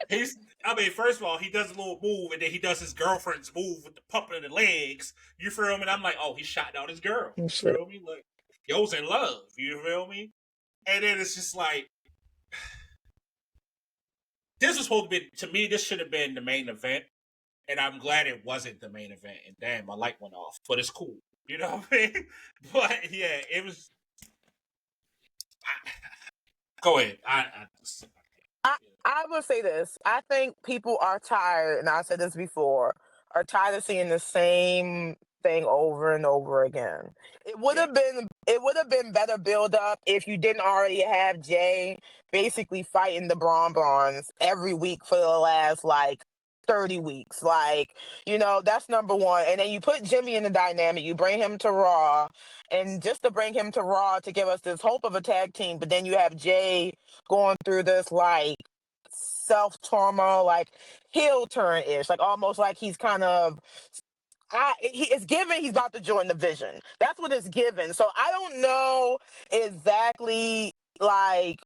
first of all, he does a little move, and then he does his girlfriend's move with the pumping of the legs. You feel me? And I'm like, oh, he shot down his girl. Oh, You shit. feel me? Like, yo's in love. You feel me? And then it's just like, this was supposed to be, to me, this should have been the main event. And I'm glad it wasn't the main event. And damn, my light went off. But it's cool. You know what I mean? But yeah, it was. Go ahead. I will say this. I think people are tired, and I said this before, are tired of seeing the same thing over and over again. It would have been better build up if you didn't already have Jay basically fighting the Bronze every week for the last like 30 weeks. Like, that's number one. And then you put Jimmy in the dynamic, you bring him to Raw, and just to bring him to Raw to give us this hope of a tag team, but then you have Jay going through this like self turmoil, like heel turn ish, like almost like he's kind of. It's given he's about to join the Vision. That's what it's given. So I don't know exactly like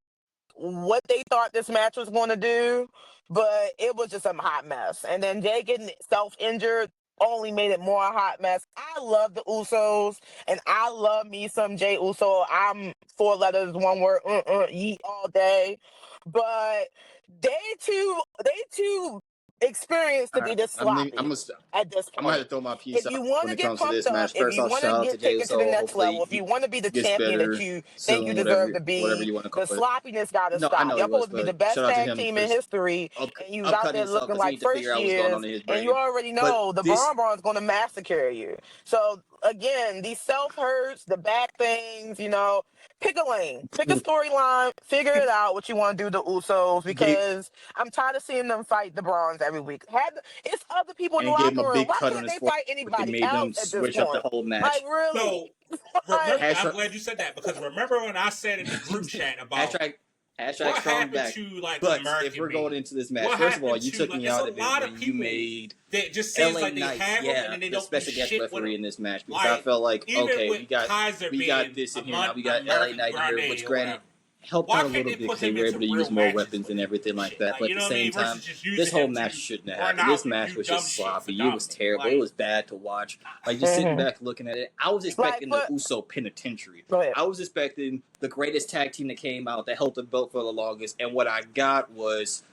what they thought this match was going to do, but it was just a hot mess. And then Jay getting self injured only made it more a hot mess. I love the Usos, and I love me some Jay Uso. I'm four letters, one word, yeet all day. But they too experienced to All be right, this sloppy at this I'm gonna have to point. throw my piece If out you want when to it get comes to pumped this up, match. if First you off, want to shout out to get Jey taken to the Uso. next level, Hopefully if he you want to be the gets champion that better you think you soon. deserve to Whatever be, you want to the call it. sloppiness got to No, I stop. know Y'all he was, supposed to be the but best shout out to tag him team for in history, and you was out upcutting there himself looking because he like need to first figure out what's going years, on in his and you brain. already But know the this Bonbon's going to massacre you. So again, these self hurts, the back things, pick a lane, pick a storyline, figure it out what you want to do to Usos, gave because I'm tired of seeing them fight the Bronze every week. It's other people in the and gave him locker a room. big Why cut on can't his they forehead fight and anybody made them else at this switch up the point? whole Like match. really? So Like, I'm glad you said that, because remember when I said in the group chat about hashtag what strong happened back. to like But if American we're going Me? into this match, What first of all, happened you to took like? me There's out a of it lot of when you people made that just seems LA like they Knight, have them and then they the don't do special guest shit with referee them. in this match because I Like felt like even with we Kaiser got being this in a here now. We got LA American Knight in here, Grande which or granted whatever. helped Why out a can't little they bit put because they him were able into to use real more matches weapons with and them everything and like shit? that. Like, But you at the know what I same mean? time, Versus just this using whole him match to shouldn't have run happened. This out and match do was dumb just shit for sloppy. It was dominance. terrible. It Like was bad to watch. Like just sitting back looking at it, I was like, expecting the but Uso Penitentiary. go ahead. I was expecting the greatest tag team that came out that held the belt for the longest, and what I got was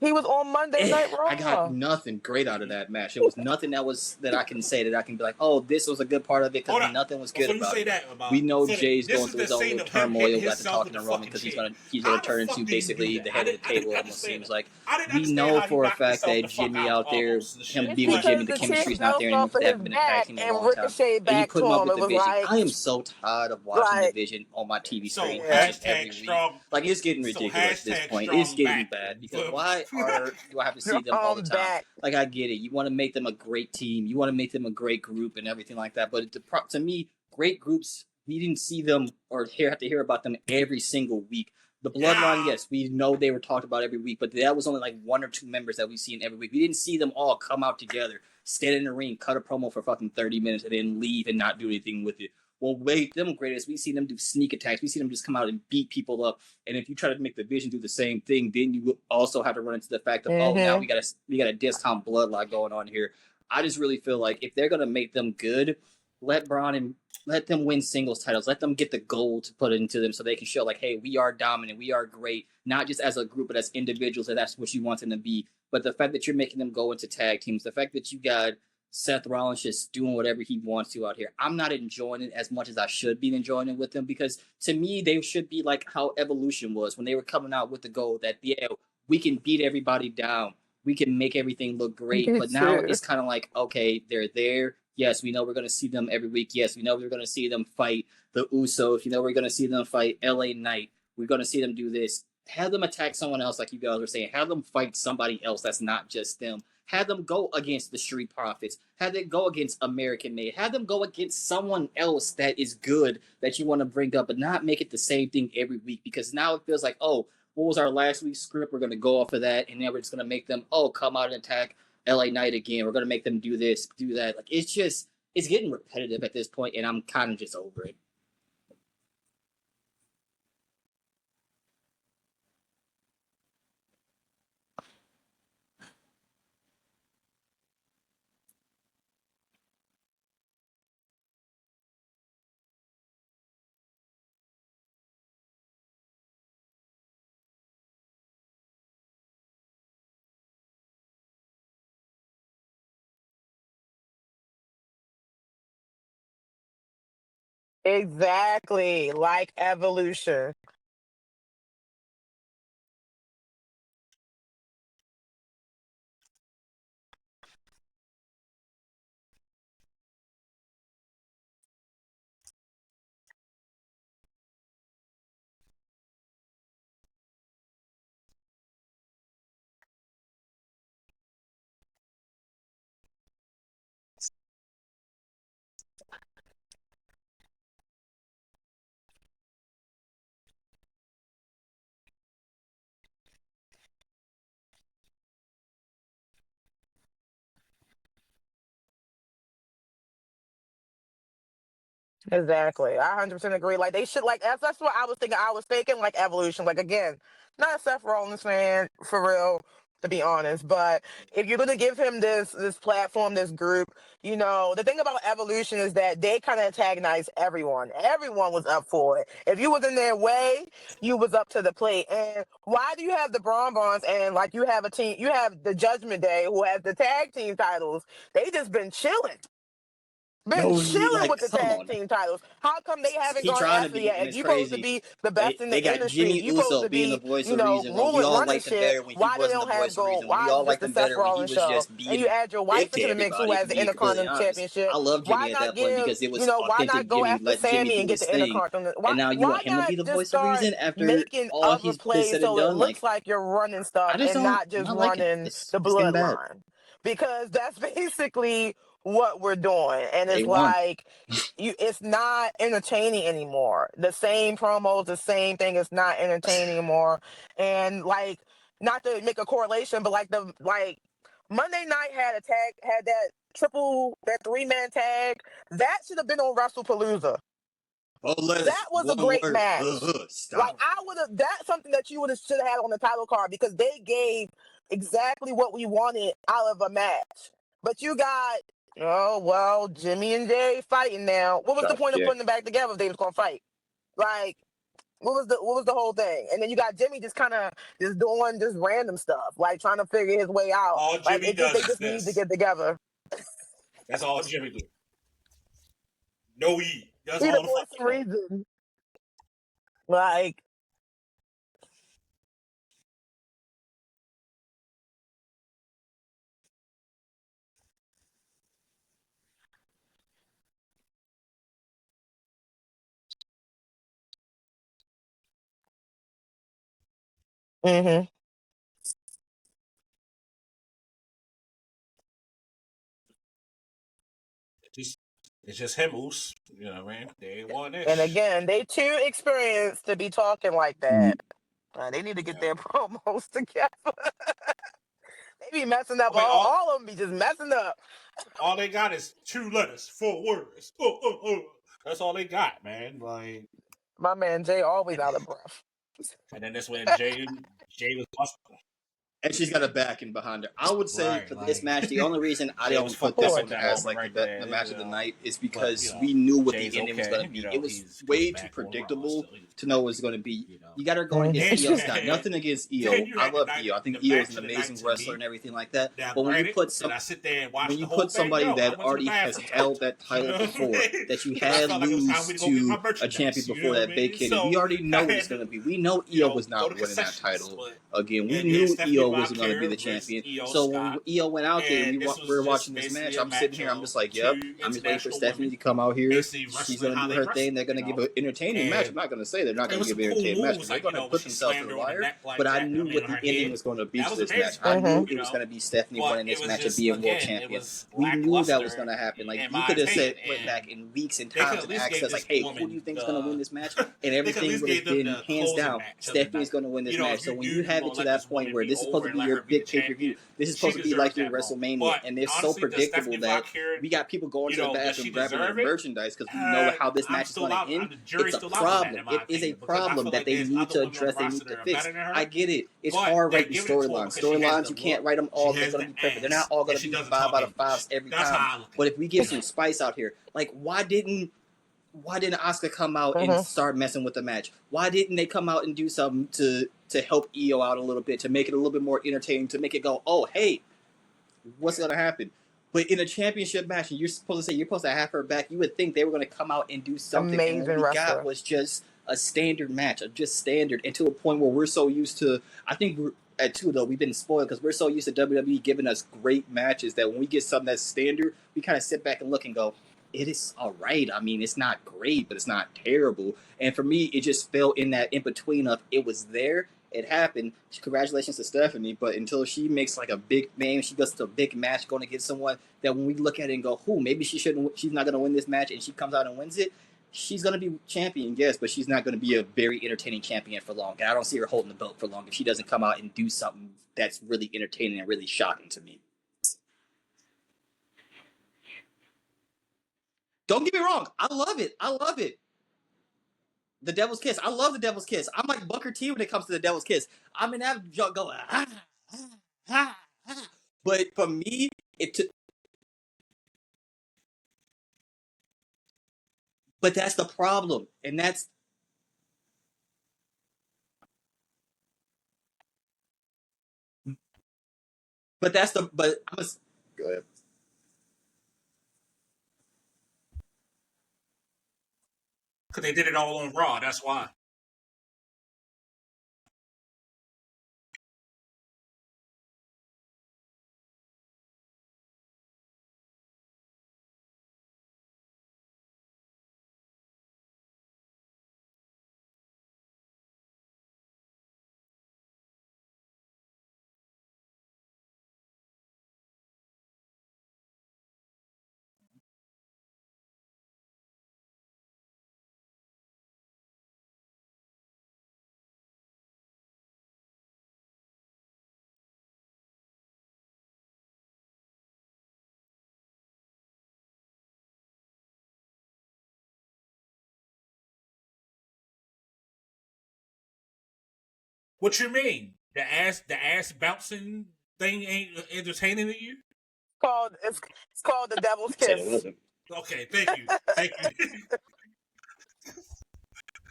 He was on Monday Night I got Raw. nothing great out of that match. There was nothing that I can say that I can be like, oh, this was a good part of it hold because on. nothing was good Before you about say it. that about We know Jay's this going is through the his own scene little of him hitting turmoil after himself with talking the to Roman fucking because he's chair. gonna How the turn fuck into do you do basically that? the head of the I didn't table. It almost understand seems that. like I didn't we understand know how he for a knocked fact himself that the fuck Jimmy out out there, almost and him shit. It's being with Like Jimmy, because the the chair chemistry's not there bounced anymore off because of they his haven't been in a tag back team in a and long time. ricocheted And you back put to him up him. with It the was Vision. like, I am so tired of watching the like, Vision on my TV so screen yeah. each and hashtag every week. strong. Like it's getting So ridiculous at this hashtag point. It's strong getting back. bad because why do I have to see them all the Strong time? back. Like I get it, you want to make them a great team, you want to make them a great group and everything like that. But to me, great groups, we didn't see them or have to hear about them every single week. The Bloodline, Yeah. yes, we know they were talked about every week, but that was only like one or two members that we've seen every week. We didn't see them all come out together, stand in the ring, cut a promo for fucking 30 minutes, and then leave and not do anything with it. what made them great is we see them do sneak attacks. We see them just come out and beat people up. And if you try to make the Vision do the same thing, then you also have to run into the fact of, oh, now we got a discount bloodline going on here. I just really feel like if they're gonna make them good, let them win singles titles. Let them get the gold to put into them so they can show like, hey, we are dominant, we are great, not just as a group, but as individuals, and that's what you want them to be. But the fact that you're making them go into tag teams, the fact that you got Seth Rollins just doing whatever he wants to out here, I'm not enjoying it as much as I should be enjoying it with them, because to me, they should be like how Evolution was when they were coming out with the goal that, yeah, we can beat everybody down. We can make everything look great. But now it's kind of like, okay, they're there. Yes, we know we're going to see them every week. Yes, we know we're going to see them fight the Usos. You know, we're going to see them fight LA Knight. We're going to see them do this. Have them attack someone else, like you guys were saying. Have them fight somebody else that's not just them. Have them go against the Street Profits. Have them go against American Made. Have them go against someone else that is good that you want to bring up, but not make it the same thing every week, because now it feels like, oh, what was our last week's script? We're going to go off of that, and then we're just going to make them, oh, come out and attack LA Knight again. We're going to make them do this, do that. Like, it's getting repetitive at this point, and I'm kind of just over it. Exactly, like Evolution. Exactly. I 100% agree. Like, they should, like, that's what I was thinking. I was thinking, like, Evolution. Like, again, not a Seth Rollins fan, for real, to be honest. But if you're going to give him this platform, this group, the thing about Evolution is that they kind of antagonized everyone. Everyone was up for it. If you was in their way, you was up to the plate. And why do you have the Braun Bonds and, like, you have the Judgment Day who has the tag team titles? They just been chilling. Chilling with the tag team titles. How come they haven't gone after yet? If you're supposed to be the best in the industry, you're supposed to be, running shit. Why they don't have gold? Why is it just the Seth Rollins show? And you add your wife into the mix, who has the Intercontinental Championship. Why not give? Why not go after Sammy and get the Intercontinental? Why not just start making other plays so it looks like you're running stuff and not just running the bloodline? Because that's basically what we're doing, and it's like it's not entertaining anymore. The same promos, the same thing. It's not entertaining anymore. And like, not to make a correlation, but like Monday night had that 3-man tag that should have been on WrestlePalooza. That was a great match. Like, that's something that you should have had on the title card, because they gave exactly what we wanted out of a match. But you got, oh, well, Jimmy and Jay fighting now. What was the point of putting them back together if they was gonna fight? Like, what was the whole thing? And then you got Jimmy just kind of just doing just random stuff, like trying to figure his way out. All Jimmy does they just need to get together. That's all Jimmy do. No E. That's He all the voice of reason. Like, mm-hmm. It's just him, Oos. You know what I mean? They want this. And again, they too experienced to be talking like that. They need to get their promos together. They be messing up. All of them be just messing up. All they got is 2 letters, 4 words. That's all they got, man. Like, My man Jay always out of breath. and then that's when Jay was busting. And she's got a backing behind her. I would say Right, for this like- match, the only reason I Jay don't was put fucked this up one at that as moment like right the, there, the match you of the know. night is because you know, we knew what Jay's the ending was okay, going to be. you know, It was he's way back too on Raw, predictable still he's- to know what it's going to be. you know. You got her going against Mhm. Io. It's got nothing against Io. Then you I had love the night- Io. I think the Io match is of an the amazing night to wrestler me. and everything like that. Now, But when you granted, put did some, I sit there and watch when the you whole put thing? somebody No, I that went to already the has bathroom. held that title You know what I before, mean? that you Because I had felt like it was time lose for me to go get my to a merchandise, champion you before know that what I mean? vacated, So, we already know I what had it's going to to, be. We know you Io know, was go not to winning that concessions, title but again. We and knew Stephanie Io wasn't going to be Von the Care versus champion. Io So when Scott. Io went out there, And this was we were just watching this basically match. a I'm sitting match here. I'm of just like, yep. two I'm just waiting for international Stephanie women to come out here. basically She's wrestling going to how do they her wrestle, thing. They're going to you give know? an entertaining match. I'm not going to say they're not There going to was give some an cool entertaining match moves, because they're like, you going to know, when put she themselves slammed through her the on the wire. neck like But I that, knew what on the her ending head. was going to be That to was this match. amazing. I knew Mhm. it was going to be Stephanie But winning it this was match and just, being world again, it champion. was We knew that was lackluster, going to happen. Like in you my could have said, opinion, went and back in weeks and they could times at and least asked give us like, this hey, who do woman you think is going to win this match? And they could at everything least would give have them been the hands closing down. match of the Stephanie's night. going to win this You know, match. So if when you you have gonna it to let that this point woman where be this is supposed over to and be let your her be the big pay-per-view, champion, this is she supposed to be deserves like your that moment. WrestleMania, But and it's so honestly, does predictable Stephanie that Von Care, we got people going you to the know, does bathroom she grabbing their deserve it? merchandise because we know how this I'm match is still going out. to end. The jury's It's a still out on that, problem. in my It is a opinion, because I problem feel that like they there's need other to women on the address. They roster need that to are fix. better than her. I get it. It's But hard they're writing giving it to her storylines. because she has Storylines the you can't look, write them she all. They're has going the to be perfect. They're not all ass, going and to she be doesn't 5 talk out of 5 English. every That's time. how I look But at if we it. get You some know, spice out here, like why didn't Asuka come out and Mhm. start messing with the match? Why didn't they come out and do something to help Io out a little bit, to make it a little bit more entertaining, to make it go, oh hey, what's gonna happen? But in a championship match, and you're supposed to say you're supposed to have her back, you would think they were gonna come out and do something. And what Amazing we got wrestler. was just a standard match, just standard, and to a point where we're so used to. I think we're at two though. We've been spoiled because we're so used to WWE giving us great matches that when we get something that's standard, we kind of sit back and look and go, it is all right. I mean, it's not great, but it's not terrible. And for me, it just fell in that in between of it was there, it happened. Congratulations to Stephanie, but until she makes like a big name, she goes to a big match going to get someone that when we look at it and go, who maybe she shouldn't, she's not going to win this match, and she comes out and wins it. She's going to be champion, yes, but she's not going to be a very entertaining champion for long. And I don't see her holding the belt for long if she doesn't come out and do something that's really entertaining and really shocking to me. Don't get me wrong. I love it. I love it. The Devil's Kiss. I love the Devil's Kiss. I'm like Booker T when it comes to the Devil's Kiss. I'm in that junk going, ah. But for me, it took. But that's the problem, and that's. But that's the. But I'm a, go ahead. because they did it all on Raw. That's why. What you mean? The ass bouncing thing ain't entertaining to you? It's called the Devil's Said it Kiss. wasn't. Okay, thank you, thank you.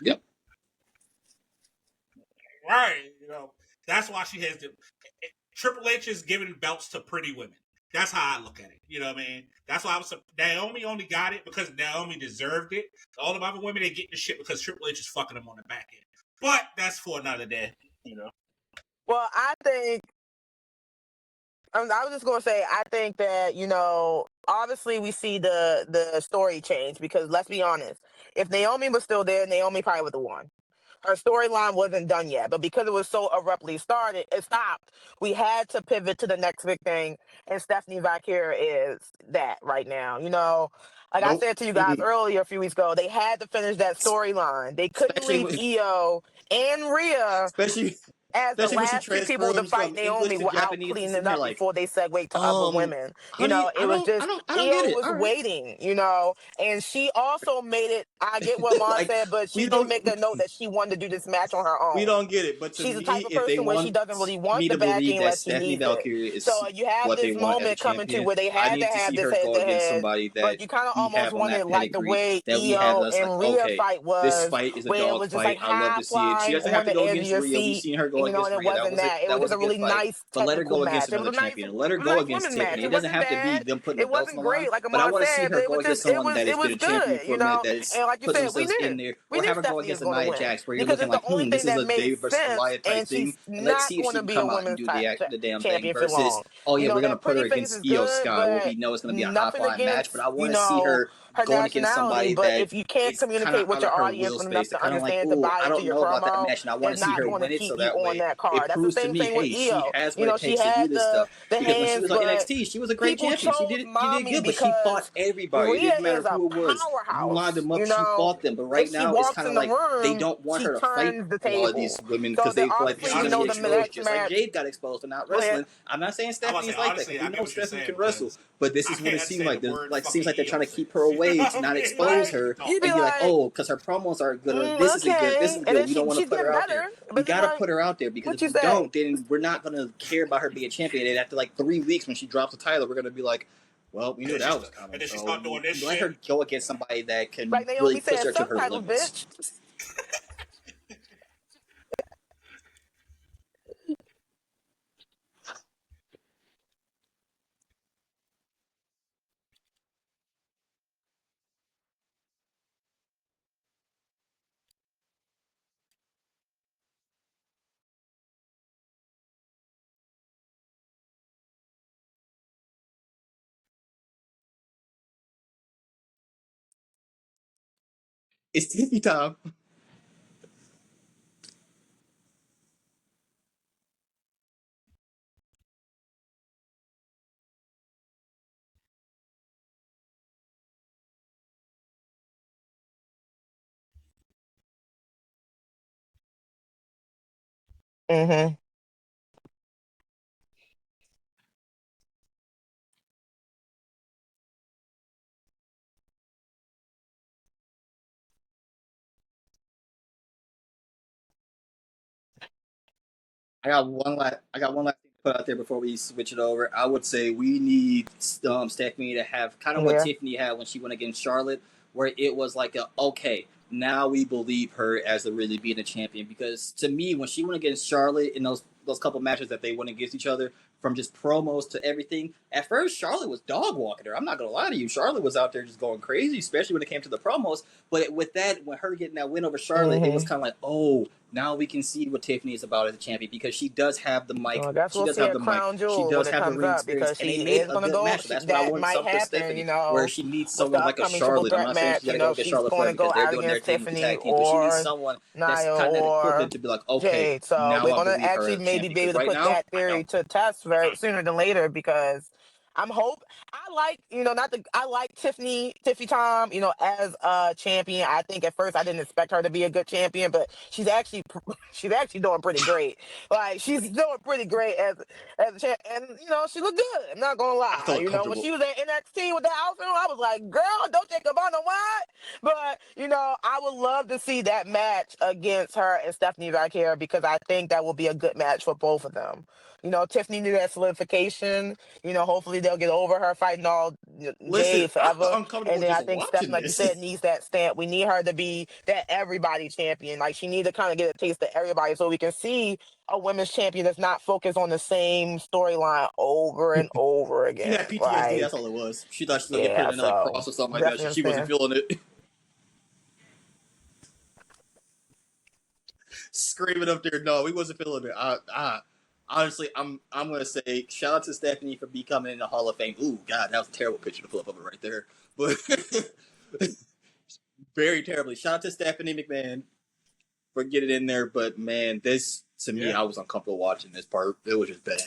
Yep. Right, you know that's why she has the Triple H is giving belts to pretty women. That's how I look at it. You know what I mean? That's why I was. Naomi only got it because Naomi deserved it. All the other women they get the shit because Triple H is fucking them on the back end. But that's for another day. You know. Well, I think I was just gonna say I think that obviously we see the story change because let's be honest, if Naomi was still there, Naomi probably would have won. Her storyline wasn't done yet, but because it was so abruptly started, it stopped. We had to pivot to the next big thing, and Stephanie Vaquer is that right now. Like I Nope. said to you guys earlier a few weeks ago, they had to finish that storyline. They couldn't Especially leave with- Io and Rhea Especially as the Especially when she last two people to transforms fight from English Naomi to without Japanese and cleaning sitting it here up like, before they segued to other women. You honey, know, it was just I don't get Io it. was All right. waiting, you know, and she also made it. I get what Mom Like said, but we she did don't make a note that she wanted to do this match on her we own. don't get it. But to She's the me, type of if they person where she want doesn't really want me the to believe backing that unless she Stephanie needs it. Valkyrie So is you have what they this want as a moment coming to champion, where they I had to need to have see this her head go to against head, somebody but that you kind of we almost have on wanted that like the pedigree way that we have Io that's like, and Rhea okay, fight this was, fight is a where it dog was just like fight. I love high to see it. She flying doesn't have on to the go edge of against your Rhea. We've seat, seen her go and against and it Rhea. wasn't that. It That was was just a a good really fight. nice But let her technical go against match. It was another a nice, champion. Let her go nice against women match. Tiffany. It It doesn't wasn't have to be bad. them putting the It belts on wasn't the line. great, like But I Amon want to see said, her but it go was against just someone that it has been was a champion good, for you a minute, know. that has And like you put said, we themselves in knew there, we or knew have her go Stephanie was against a going to Nia win Jax, where you're because looking it's the like, only this thing is that a made David versus sense, Goliath type and thing. she's And let's not see if going she to can be a come out and women's do the damn thing champion for versus, long. oh You yeah, know, we're gonna that put her pretty face against is Io good, Sky, where but we know it's gonna be a high nothing flying match. But against, I want to see her her going against nationality. somebody But that if you can't is kind of communicate with out your of her audience will enough space. They're to kind of like, understand to oh, buy I into don't your know about that promo, match, and I want they're to see not her going to win it keep so you that on way that it card. That's the proves to same me, thing with hey, she Io. has You what know, it she takes to do had this stuff. the Because when she hands, was on but NXT, she was a great people champion. chose She did mommy good, but she fought because everybody. It Rhea didn't matter is a who it was. You lined powerhouse. them up, You she know, fought them. But if right she now, it's walks kind in of the like they room, don't want she her to fight turns the a lot of these table. women So because that they feel like Yeah, obviously she's we going to know be honestly, the exposed, next just like match. Jade got exposed for not Go ahead. wrestling. I'm not saying I was Stephanie's say like that honestly, because I we get know what you're Stephanie saying can wrestle. because But this I is what can't it seems understand like. the word Like seems fucking like they're trying Io to keep her says. You away know to what I not mean? Like, expose Right? what are you her You'd talking be and be like, about? like, oh, because her promos are good, or this is a good, this okay. is And good. then We don't want to she's put getting her out there. better. We But then got to like, put her out there because what if you we say? don't, then we're not going to care about her being champion. And after like 3 weeks, when she drops the title, we're going to be like, well, we And knew then that was and coming. then she So start doing this let shit. her go against somebody that can Like really Naomi push said, her to her subtitles, limits. bitch. It's TV time. Mm-hmm. I got one last thing to put out there before we switch it over. I would say we need Stephanie to have kind of what Yeah. Tiffany had when she went against Charlotte, where it was like a okay, now we believe her as the really being a champion. Because to me, when she went against Charlotte in those couple matches that they went against each other, from just promos to everything, at first Charlotte was dog walking her. I'm not gonna lie to you, Charlotte was out there just going crazy, especially when it came to the promos. But with that, when her getting that win over Charlotte, it was Mm-hmm. kind of like, oh, now we can see what Tiffany is about as a champion because she does have the So mic. I guess She we'll does see have a the mic. crown She jewel when does it have the comes ring up experience, because and she they made is a gonna good go. match. So that's what I That wanted might something for happen, Stephanie, where she needs with the someone like a upcoming triple Charlotte. I'm threat not saying match. she's got to go against She's Charlotte going Flair to because go they're out doing their against thing with the Tiffany tag team, but she needs or someone that's Nia kind of or equivalent to be like, okay, Jade. So now we're I gonna believe her actually as maybe champion. be Because able to right put now, that I theory don't. to test very sooner than later because I like, not the I like Tiffy Tom, as a champion. I think at first I didn't expect her to be a good champion, but she's actually she's actually doing pretty great. Like she's doing pretty great as a champ, and she looked good. I'm not gonna I lie. feel When uncomfortable. she was at NXT with the outfit, on, I was like, girl, don't take Cabana what? But I would love to see that match against her and Stephanie Valkyria because I think that will be a good match for both of them. Tiffany needed that solidification. Hopefully they'll get over her fighting all Listen, Jade I feel forever. And uncomfortable then just I think Stephanie, watching like you this. said, needs that stamp. We need her to be that everybody champion. Like she needs to kind of get a taste of everybody so we can see a women's champion that's not focused on the same storyline over and over She had again. PTSD. That's Like, all it was. She thought she was gonna get put yeah, in another so cross or something like that. definitely She wasn't understand. feeling it. Screaming up there. No, we wasn't feeling it. Honestly, I'm gonna say shout out to Stephanie for becoming in the Hall of Fame. Ooh, God, that was a terrible picture to pull up of it right there. But very terribly. Shout out to Stephanie McMahon for getting in there. But man, this to me, Yeah. I was uncomfortable watching this part. It was just bad.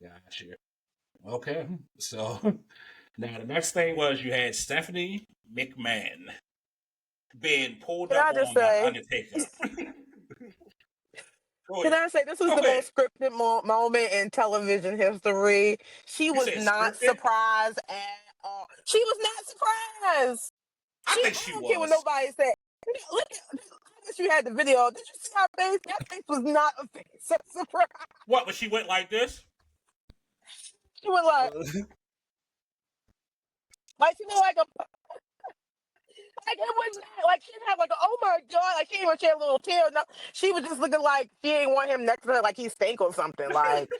Gotcha. Okay. So now the next thing was you had Stephanie McMahon being pulled Can up I just on by say? Undertaker. Go Can ahead. I say this was Go the ahead. most scripted moment in television history? She You was said not scripted? surprised at all. She was not surprised. I She think I she don't care what was. nobody said. Look at I guess you had the video. Did you see her face? That face was not a face of surprise. What? But she went like this? She was like she looked like it was not like she didn't have like a oh my god, like she didn't even shed a little tear. No, she was just looking like she ain't want him next to her like he stank or something. Like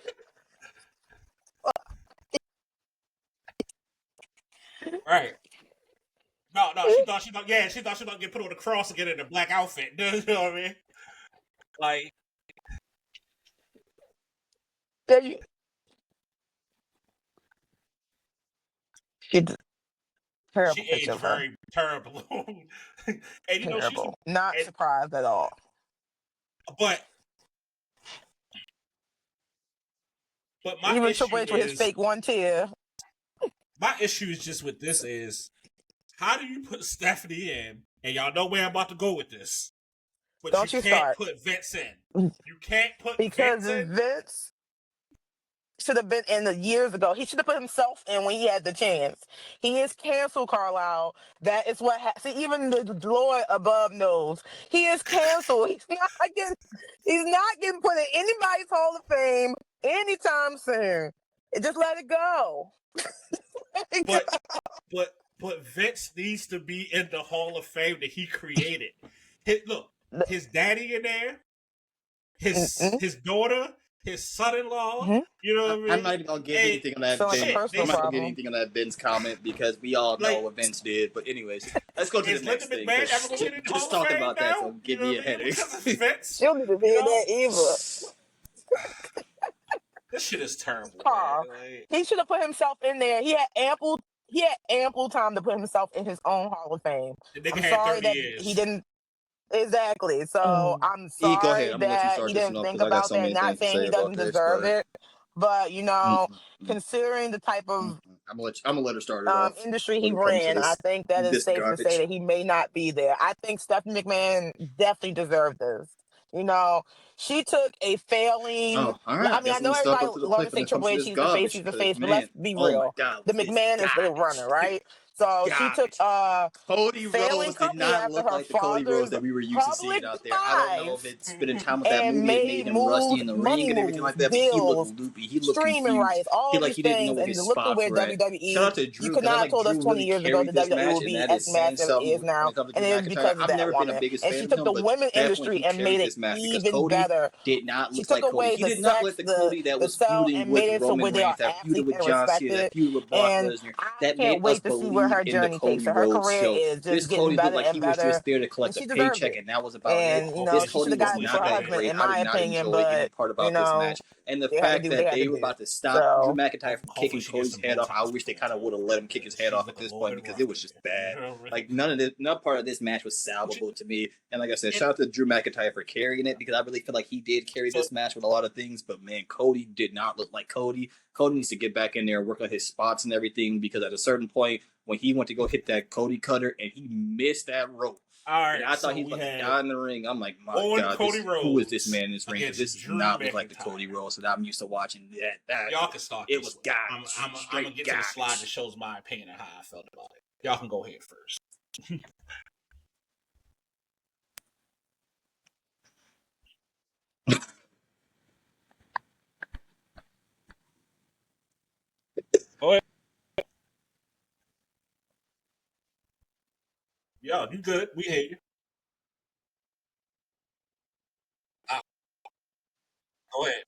Right. No, no, she thought she was gonna get put on the cross and get in a black outfit. You know what I mean? Like, yeah, it's a she terrible picture aged of her. very terrible. And you know, she's, Terrible. Not and, surprised at all. but, but my Even issue Triple H with his is, fake one tear. just with this is, how do you put Stephanie in, and y'all know where I'm about to go with this, but you Don't you can't start. put Vince in. You can't put Because Vince in? Vince should have been in the years ago. He should have put himself in when he had the chance. He is canceled, Carlisle. That is what. See, even the Lord above knows he is canceled. He's not getting put in anybody's Hall of Fame anytime soon. Just let it go. Let it go. But, but Vince needs to be in the Hall of Fame that he created. Look, his daddy in there, Mm-mm. his daughter, his son-in-law. Mhm. You know what I I'm mean? not even gonna get And anything on that Feel like a Vince. shit, personal I'm not gonna get problem. anything on that Vince comment because we all know like, what Vince did. But anyways, let's go to is the Linda next thing McMahon ever because gonna get in the just Hall of talking Fame about that's now? gonna You give know me what a I mean? headache. Because of Vince. She'll need to be You in know, that either. this shit is terrible, man. Carl. He should have put himself in there. He had ample time to put himself in his own Hall of Fame. The nigga I'm had sorry 30 that he years. didn't exactly. So I'm E, go ahead. sorry I'm gonna let you that start he this one didn't off think because I got about so that. many Not things to saying say he about doesn't this. deserve But it, but considering the type of I'm gonna let her start it off industry he when it comes to ran, I think that is this safe to say garbage. that he may not be there. I think Stephanie McMahon definitely deserved this. You know, she took a failing. Oh, all right. I I mean, guess I I'm know gonna step everybody up to the loves to plate say when it comes Triple to H, this he's the face, garbage he's the because face, but let's man, be oh my real. god, The was this McMahon is the garbage? runner, right? So she took Garbage. a Cody failing Rhodes did company not after look her like the Cody Rhodes father's that we were used to seeing public out there. I don't know if demise it's spending time with that and movie, it made made him rusty moves, in the ring money and everything moves, like that. But he looked deals, loopy. He looked streaming confused. rights, He all like these he didn't know things, where and his to look to spots where were at. Shout WWE, out to you Drew could because I not have like told us Drew 20 really years ago carried that this WWE match, would and be that as is saying massive as it is something when now, it comes to and Drew it is McIntyre. because of I've that never been a woman. biggest And fan she of took him, the but women definitely industry he and made carried it this match because even Cody better. did not She look took like Cody. away He the did not sex, look like the Cody that the was sell, feuding and made with it so Roman where they are Reigns, that feuded athletes with and John Cena, that respected. feuded with Brock And Lesnar, I that can't made us wait to see where believe her in the journey takes Cody her. Her Rhodes career show. is This just getting Cody looked better like he and was better, just there to and collect a she deserves paycheck, it. and that was about it. And Hopefully This she should Cody have was gotten hopefully it she for not her go that ahead. husband, great. in I my did not opinion. enjoy any But part about this match. And the they had to fact do what they that had to they were do. about to stop Drew So McIntyre from Hopefully kicking she gets Cody's some head off, I Botox. wish they kind of would have let him kick his head She's off at looking this a point little bit because rough. it was just You bad. know, really. Like none part of this match was salvable to me. And like I said, shout out to Drew McIntyre for carrying it because I really feel like he did carry So, this match with a lot of things. But man, Cody did not look like Cody. Cody needs to get back in there, work on his spots and everything because at a certain point when he went to go hit that Cody cutter and he missed that rope. all right, And I thought so he was we about to had die in the ring. I'm like, my on God, Cody who is this Rhodes man in this ring? Because this against does Drew not look like the Cody McIntyre. Rhodes that I'm used to watching. That Y'all can start it this was one. garbage. I'm Straight gonna get to the slide that garbage. shows my opinion of how I felt about it. Y'all can go ahead first. Go ahead. Yo, you good? We hear you. Uh, go ahead.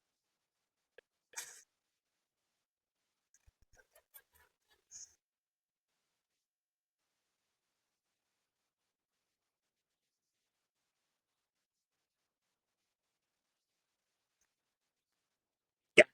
Yeah.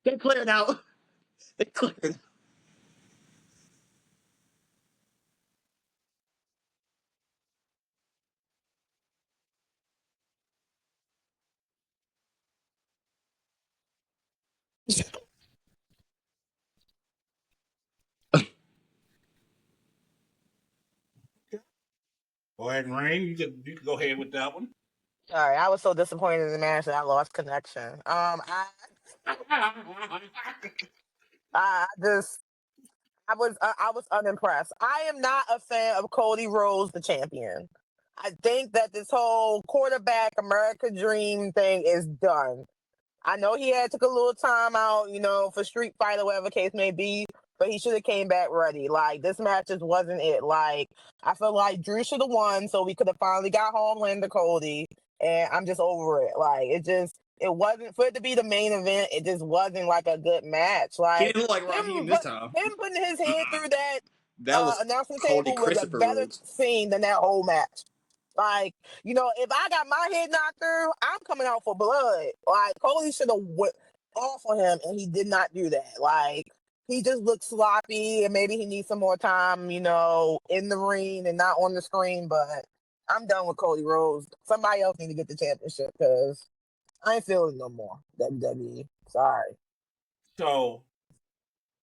They cleared out. They cleared. Go ahead and Rain. You can go ahead with that one. Sorry, I was so disappointed in the match that I lost connection. I just I was unimpressed. I am not a fan of Cody Rhodes, the champion. I think that this whole quarterback America Dream thing is done. I know he had took a little time out, for Street Fighter, whatever case may be, but he should have came back ready. Like this match just wasn't it. Like I feel like Drew should have won, so we could have finally got Homelander Cody, and I'm just over it. Like it wasn't for it to be the main event. It just wasn't like a good match. He Like didn't look like Raheem this time. him putting his head through that That was announcement Cody table was a Christopher better Rhodes. scene than that whole match. Like, if I got my head knocked through, I'm coming out for blood. Like, Cody should have went off on him, and he did not do that. Like, he just looked sloppy, and maybe he needs some more time, in the ring and not on the screen. But I'm done with Cody Rhodes. Somebody else need to get the championship because I ain't feeling no more. WWE. Sorry. So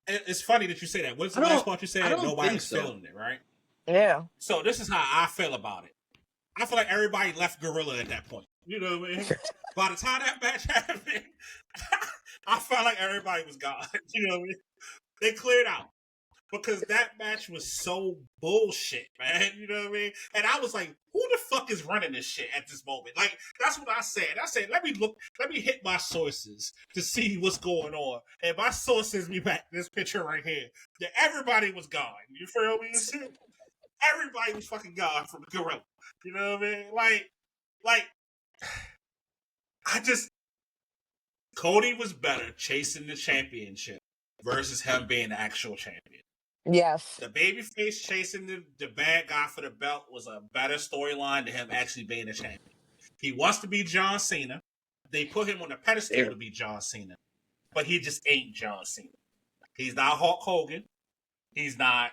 it's funny that you say that. What's the last part you said? Nobody's feeling it, right? Yeah. So this is how I feel about it. I feel like everybody left Gorilla at that point. You know what I mean? By the time that match happened, I felt like everybody was gone. You know what I mean? They cleared out. Because that match was so bullshit, man. You know what I mean? And I was like, who the fuck is running this shit at this moment? Like, that's what I said. I said, let me hit my sources to see what's going on. And my sources me back this picture right here. That everybody was gone. You feel me? Everybody was fucking gone from the Gorilla. You know what I mean? Like, Cody was better chasing the championship versus him being the actual champion. Yes. The babyface chasing the bad guy for the belt was a better storyline than him actually being a champion. He wants to be John Cena. They put him on a pedestal to be John Cena. But he just ain't John Cena. He's not Hulk Hogan. He's not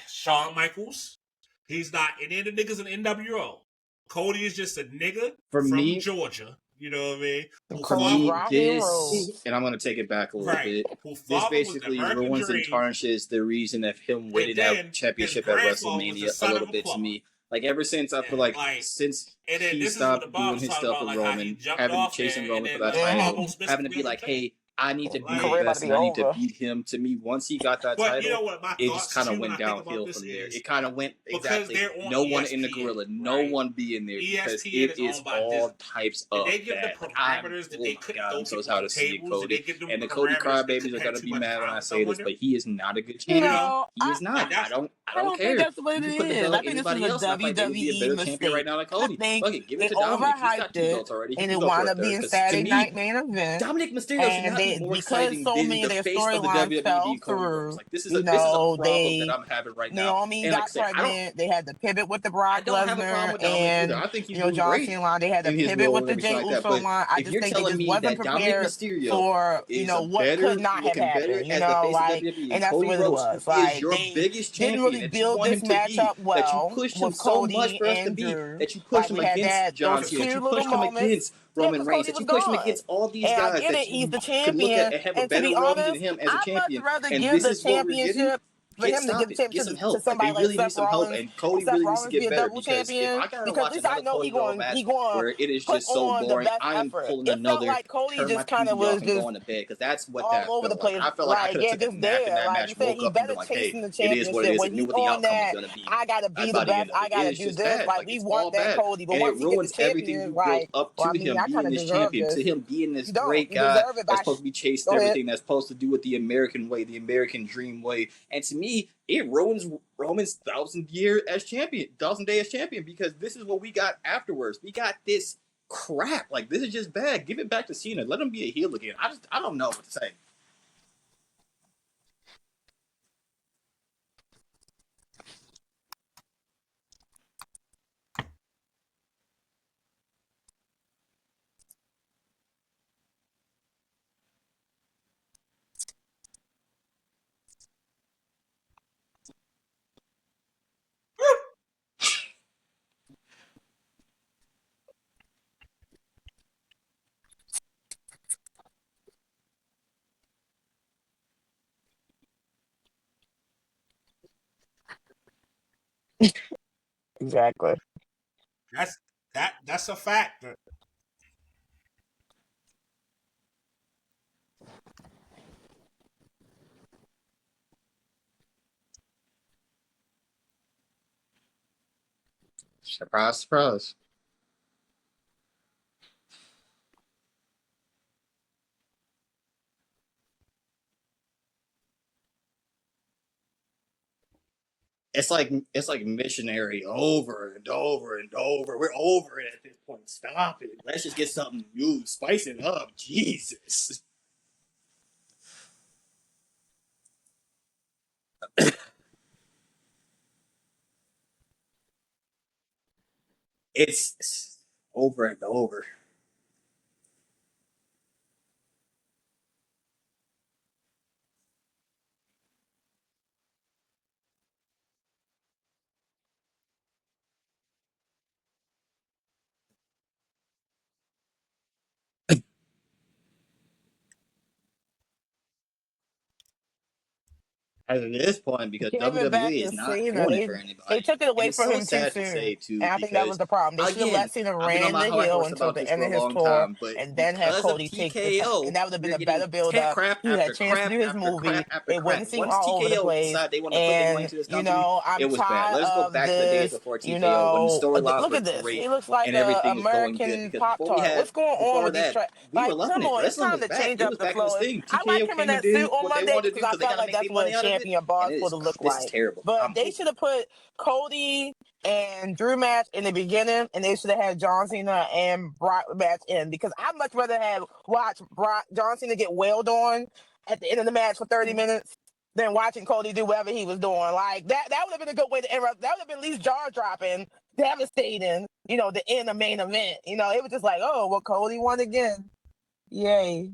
Shawn Michaels. He's not any of the niggas in NWO. Cody is just a nigga from Georgia. You know what I mean? For me, this, and I'm going to take it back a little bit. This basically ruins and tarnishes the reason of him winning that championship at WrestleMania a little bit to me. Like, ever since, I feel like, since he stopped doing his stuff with Roman, having chasing Roman for that title, having to be like, hey, I need to be the best and I need to beat him. To me, once he got that title, it just kind of went downhill from there. It kind of went exactly no one in the Gorilla, no one be in there because it is all types of bad. I'm so how to see it, Cody. And the Cody crybabies are gonna be mad when I say this, but he is not a good champion. He is not. I don't care. That's what it is. I think this is a WWE mistake. Right now, like Cody. Fuck it, give it to Dominic. He's got 2 belts already. And it wound up being Saturday Night Main Event. Dominic Mysterio should not be more exciting than the face of the WWE Cody Rhodes. Like this is a problem that I'm having right now. Naomi got pregnant. They had to pivot with the Brock Lesnar and I think he's John Cena line. They had to pivot with the Jey Uso line. I just think they just wasn't prepared for what could not have happened. And that's what it was. Like they didn't really build this matchup well with Cody and Drew. That you pushed him against John Cena. That you pushed him against Roman Reigns. That you pushed him against all these guys. He's the champion. And to be honest, I'd much rather give the championship for him to give the championship to somebody like Seth Rollins. And Cody really needs to get better because if I gotta watch another Cody Rhodes match where it is just so boring, I am pulling another. Like Cody just kind of was just going to bed because that's what all that over the place. I felt like I could have taken a nap in that match, woke up and been like, hey, it is what it is. I knew what the outcome was going to be. I gotta be the best. I gotta do this. Like we want that Cody, but once he gets the champion, like up to him being this champion, to him being this great guy that's supposed to be chasing everything, that's supposed to do it the American way, the American dream way, and to me, it ruins Roman's 1,000-day as champion because this is what we got afterwards. We got this crap. Like, this is just bad. Give it back to Cena. Let him be a heel again. I don't know what to say. Exactly. That's a fact. Surprise, surprise. It's like missionary over and over and over. We're over it at this point. Stop it. Let's just get something new. Spice it up. Jesus. It's over and over. At this point, because Giving back WWE to is not Cena, doing it for they anybody. took it And away it's from so him too sad to soon, say, too, and I think that was because, the problem. They should have let again, Cena I've been on ran my the high hill horse until about the this end for a of his long tour, time, but and then have because of Cody take the title, and TKO, that would have been we're a better getting build up. crap He would have after a chance to crap do his after movie. crap after It crap. wouldn't seem Once all over the TKO place. decided they want to put the money And into this company, it I'm was bad. Let's go tired of back to the days this. before TKO when the storylines Look were at this. He great looks like and a everything was going good. American Because Pop Tart. What's going on before with these that, tracks? we were Like, loving come it. on, it's Wrestling time was to back. change It up was the back in flow. its thing. I like TKO him in came and that suit did on what they Mondays wanted to because do I because they felt got to like make that's their what money a out of it. champion And boss would look this is like. terrible. But I'm they over should have put Cody and Drew match in the beginning, and they should have had John Cena and Brock match in because I'd much rather have watch John Cena get wailed on at the end of the match for 30 minutes than watching Cody do whatever he was doing. Like that would have been a good way to interrupt. That would have been at least jaw dropping, devastating. The end of main event. It was just like, oh well, Cody won again. Yay!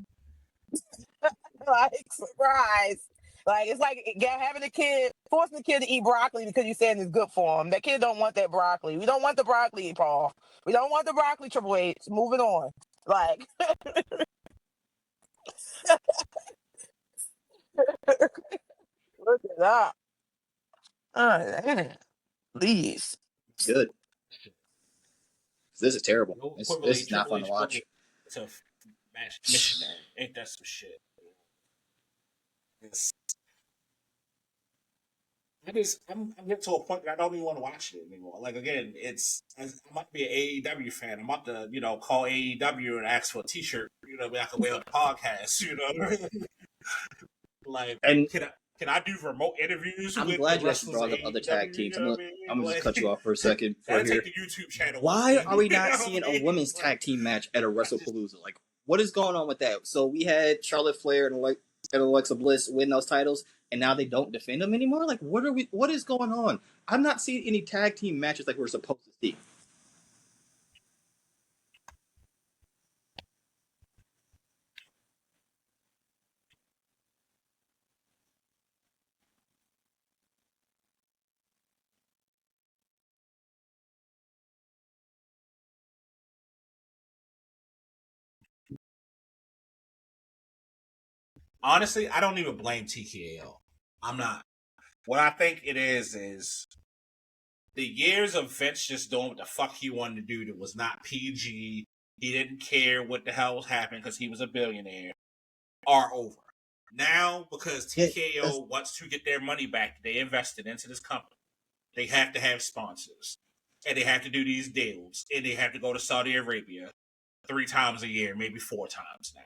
Like surprise. Like it's like having a kid, forcing the kid to eat broccoli because you're saying it's good for him. That kid don't want that broccoli. We don't want the broccoli, Paul. We don't want the broccoli, Triple H. Moving on. Like, look it up. Please. good. This is terrible. No This equivalent is not Triple fun to H booking watch. to match missionary. Ain't that some shit? It's, I'm getting to a point that I don't even want to watch it anymore. Like again, I might be an AEW fan. I'm about to call AEW and ask for a T-shirt. I can wear on the podcast. Like And can I do remote interviews? I'm with glad the you actually wrestlers brought of up other AEW, tag teams. you know what I mean? I'm gonna Like, just cut you off for a second. gotta here. take the YouTube channel. Why are we You not know seeing what I a mean? women's tag team match at a WrestlePalooza? Like, what is going on with that? So we had Charlotte Flair and Alexa Bliss win those titles, and now they don't defend them anymore. Like, what is going on? I'm not seeing any tag team matches like we're supposed to see. Honestly, I don't even blame TKO. I'm not. What I think it is the years of Vince just doing what the fuck he wanted to do that was not PG. He didn't care what the hell was happening because he was a billionaire. Are over now because TKO wants to get their money back. They invested into this company. They have to have sponsors, and they have to do these deals, and they have to go to Saudi Arabia 3 times a year, maybe 4 times now.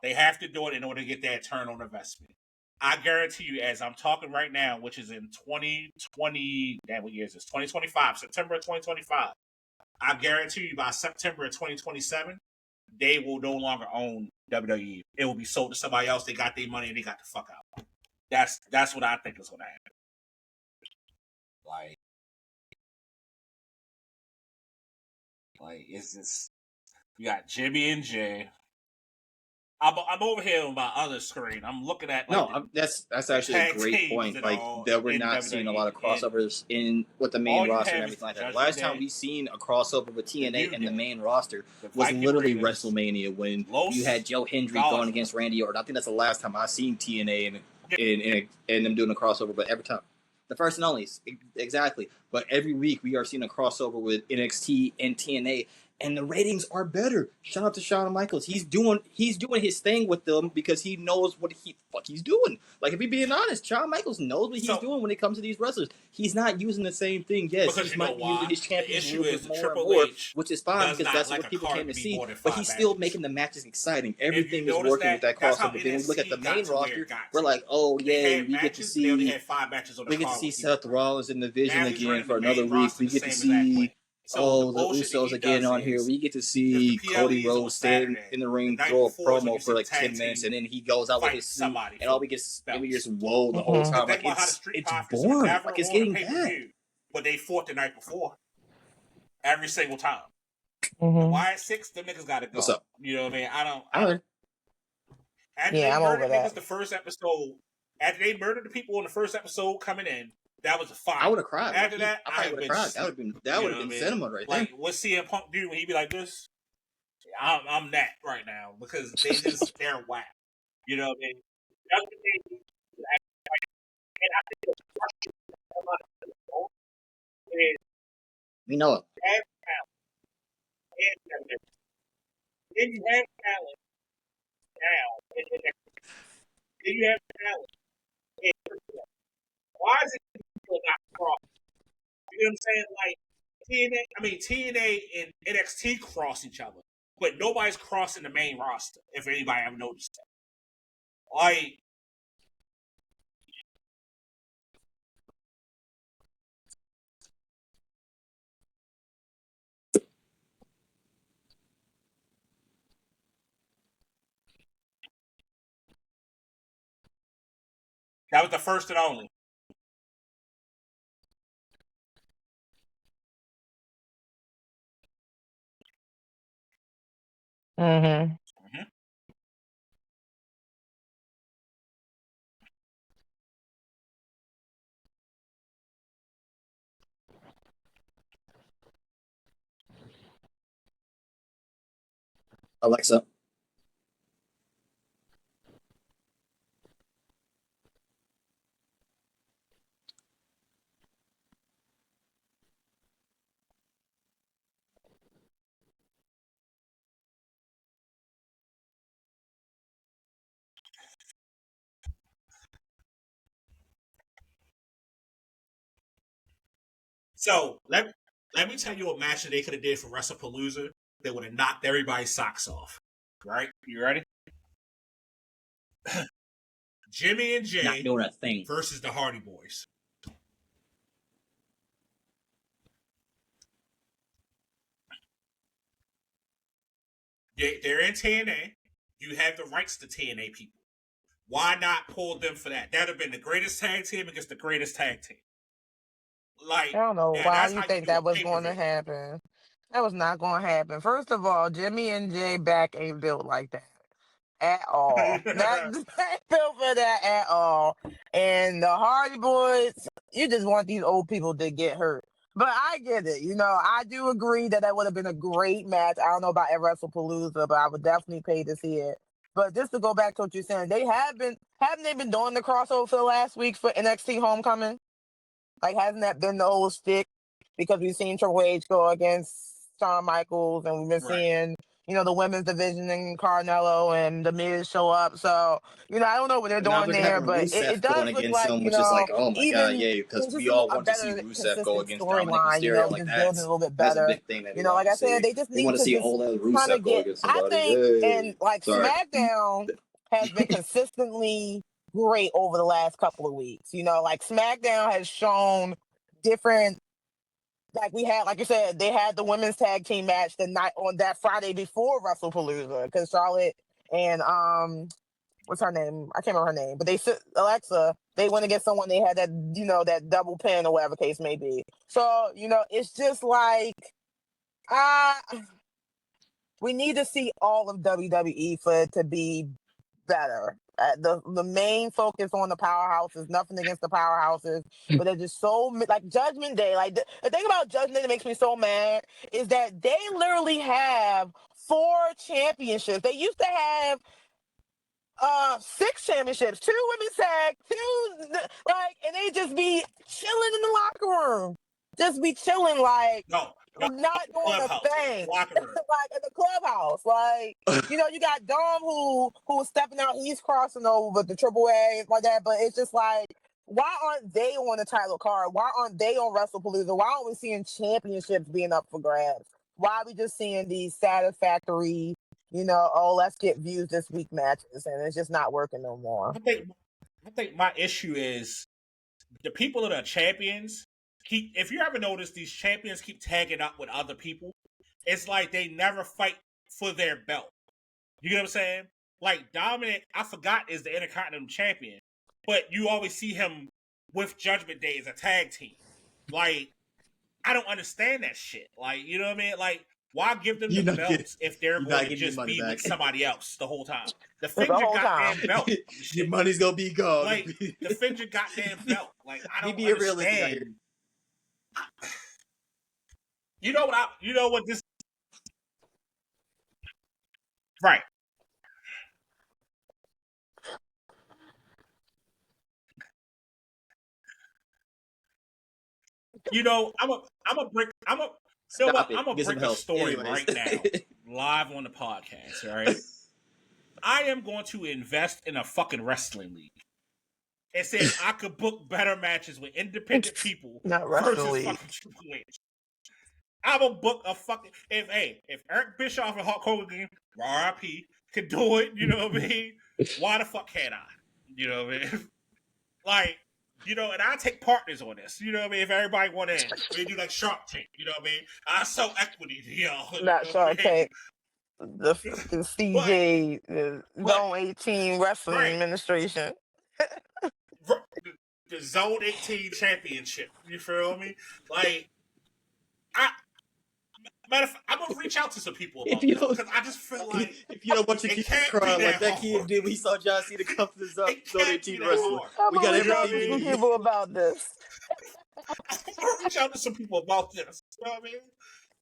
They have to do it in order to get that return on investment. I guarantee you, as I'm talking right now, which is in 2020, what year is this? 2025, September 2025. I guarantee you by September of 2027, they will no longer own WWE. It will be sold to somebody else. They got their money and they got the fuck out. That's what I think is going to happen. Like it's just you got Jimmy and Jay. I'm over here on my other screen. I'm looking at That's actually a great point. Like that we're not seeing a lot of crossovers in with the main roster and everything like that. The last time we seen a crossover with TNA and the main roster was literally WrestleMania when you had Joe Hendry going against Randy Orton. I think that's the last time I seen TNA and them doing a crossover. But every time The first and only, exactly. But every week we are seeing a crossover with NXT and TNA, and the ratings are better. Shout out to Shawn Michaels. He's doing his thing with them because he knows what he's doing. Like, if we being honest, Shawn Michaels knows what he's doing when it comes to these wrestlers. He's not using the same thing. Yes, he might be using his champions a little bit more and more, which is fine because that's what people came to see. But he's still making the matches exciting. Everything is working with that crossover. But then we look at the main roster, we're like, oh yeah, we get to see Seth Rollins in the Vision again for another week. We get to see the Usos again on here. We get to see Cody Rhodes stand in the ring, throw a promo for like 10 minutes, and then he goes out with his suit, and all we get is whoa the whole time. Like, it's boring. Like, it's getting bad. But they fought the night before. Every single time. Why at 6? Them niggas gotta go. What's up? You know what I mean? I don't. I'm over that. The first episode. After they murdered the people in the first episode coming in, that was a fire. I would have cried. After that, I would have cried. That would have been cinema right there. Like, what CM Punk do when he be like this? I'm that right now because they're whack. You know what I mean? That's the thing. And I think we know it. Then you have talent now. Then you have talent. Why is it people not cross? You know what I'm saying? Like TNA and NXT cross each other, but nobody's crossing the main roster. If anybody ever noticed that, like. That was the first and only. Alexa. So let me tell you a match that they could have did for WrestlePalooza that would have knocked everybody's socks off. Right? You ready? Jimmy and Jay not doing a thing versus the Hardy Boys. They're in TNA. You have the rights to TNA people. Why not pull them for that? That'd have been the greatest tag team against the greatest tag team. Like, I don't know why you think that was going to happen. That was not going to happen. First of all, Jimmy and Jay back ain't built like that at all. Not built for that at all. And the Hardy Boys, you just want these old people to get hurt. But I get it. You know, I do agree that would have been a great match. I don't know about at WrestlePalooza, but I would definitely pay to see it. But just to go back to what you're saying, haven't they been doing the crossover for the last week for NXT Homecoming? Like, hasn't that been the old stick? Because we've seen Triple H go against Shawn Michaels, and we've been seeing, the women's division and Carmelo and The Miz show up. So, I don't know what they're doing there, but it does look like, which is like, oh my god, yeah, because we all want to see Rusev go against Dominic Mysterio. Like, that's a little bit better. That's a big thing that like I said, they just need want to see all that Rusev go against somebody. I think, and like SmackDown has been consistently great over the last couple of weeks. Like SmackDown has shown different, like we had, like you said, they had the women's tag team match the night on that Friday before WrestlePalooza because Charlotte and what's her name? I can't remember her name, but Alexa, they went against someone, they had that, that double pin or whatever case may be. So, it's just like we need to see all of WWE for it to be better. The main focus on the powerhouses, nothing against the powerhouses, but they're just so, like Judgment Day. Like the thing about Judgment Day that makes me so mad is that they literally have 4 championships. They used to have 6 championships, 2 women's tag, 2 like, and they just be chilling in the locker room, just be chilling like No, not doing a clubhouse, thing, locker room. like in the clubhouse. Like, you know, you got Dom who's stepping out, he's crossing over the Triple A like that, but it's just like, why aren't they on the title card? Why aren't they on WrestlePalooza? Why aren't we seeing championships being up for grabs? Why are we just seeing these satisfactory, you know, oh, let's get views this week matches, and it's just not working no more. I think my issue is the people that are champions keep. If you ever notice, these champions keep tagging up with other people. It's like they never fight for their belt. You get what I'm saying? Like Dominic, I forgot, is the Intercontinental Champion, but you always see him with Judgment Day as a tag team. Like, I don't understand that shit. Like, you know what I mean? Like, why give them the belts if they're going to just be with somebody else the whole time? Defend your goddamn belt. Your money's gonna be gone. Like, defend your goddamn belt. Like, I don't be understand. You know what this. Right. You know, I'm gonna break a story right now, live on the podcast. All right, I am going to invest in a fucking wrestling league. It says I could book better matches with independent people versus fucking Triple H. I'm gonna book a fucking if Eric Bischoff and Hulk Hogan, RIP, can do it. You know what I mean? Why the fuck can't I? You know what I mean? Like. You know, and I take partners on this. You know what I mean? If everybody want in, we do like Shark Tank. You know what I mean? I sell equity to y'all. Not Shark Tank. The CJ, Zone 18 Wrestling Administration. The Zone 18 Championship. You feel me? Like, matter of fact, I'm gonna reach out to some people about this because I just feel like if you don't want your kids to cry like that kid did, we saw John Cena come to the Zone 18 Wrestling. We got everything people about this. I'm gonna reach out to some people about this. You know what I mean?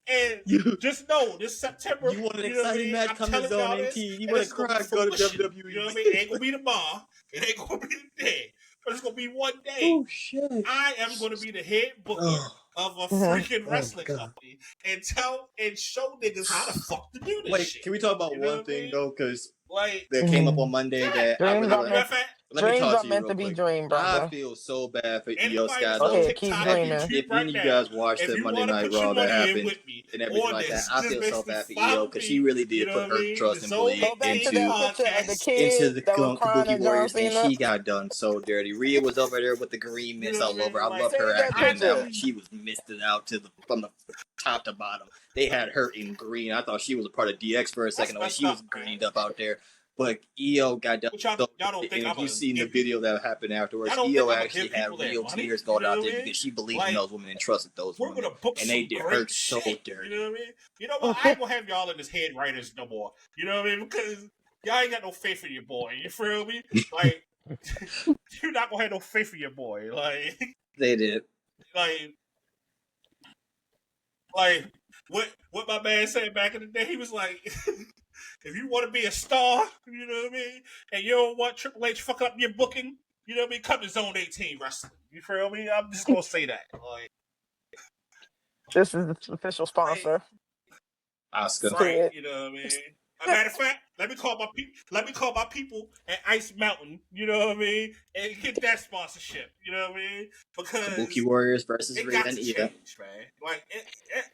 And just know this September, you want an exciting match coming to Zone 18. You want to cry, go to WWE. You know what I mean? It ain't gonna be tomorrow. It ain't gonna be the day. But it's gonna be one day. Oh shit! I am gonna be the head booker of a freaking wrestling company and show niggas how the fuck to do this. Wait, shit. Can we talk about one thing though? Because like that came up on Monday that I really like. Dreams are meant to be dreamed, brother. I feel so bad for Io Sky. Okay, keep dreaming. If any of you guys watched the Monday Night Raw that happened and everything like that, I feel so bad for Io because she really did put her trust and belief into the Kabuki Warriors, and she got done so dirty. Rhea was over there with the green mist all over. I love her acting now. She was misted out from the top to bottom. They had her in green. I thought she was a part of DX for a second. She was greened up out there. But Io got done. Y'all don't think if you've seen the video that happened afterwards, Io actually had real tears going out there because she believed in those women and trusted those women. And they did her so dirty. You know what I mean? You know what? I ain't gonna have y'all in this head writers no more. You know what I mean? Because y'all ain't got no faith in your boy. You feel me? Like, you're not gonna have no faith in your boy. Like, they did. Like what my man said back in the day, he was like, if you want to be a star, you know what I mean, and you don't want Triple H fuck up your booking, you know what I mean, come to Zone 18 Wrestling. You feel me? I'm just gonna say that. Like, this is the official sponsor. Oscar. Right, you know what I mean? A matter of fact, let me call my people at Ice Mountain, you know what I mean, and get that sponsorship, you know what I mean? Because Kabuki Warriors versus Rhea and Io. Man. Like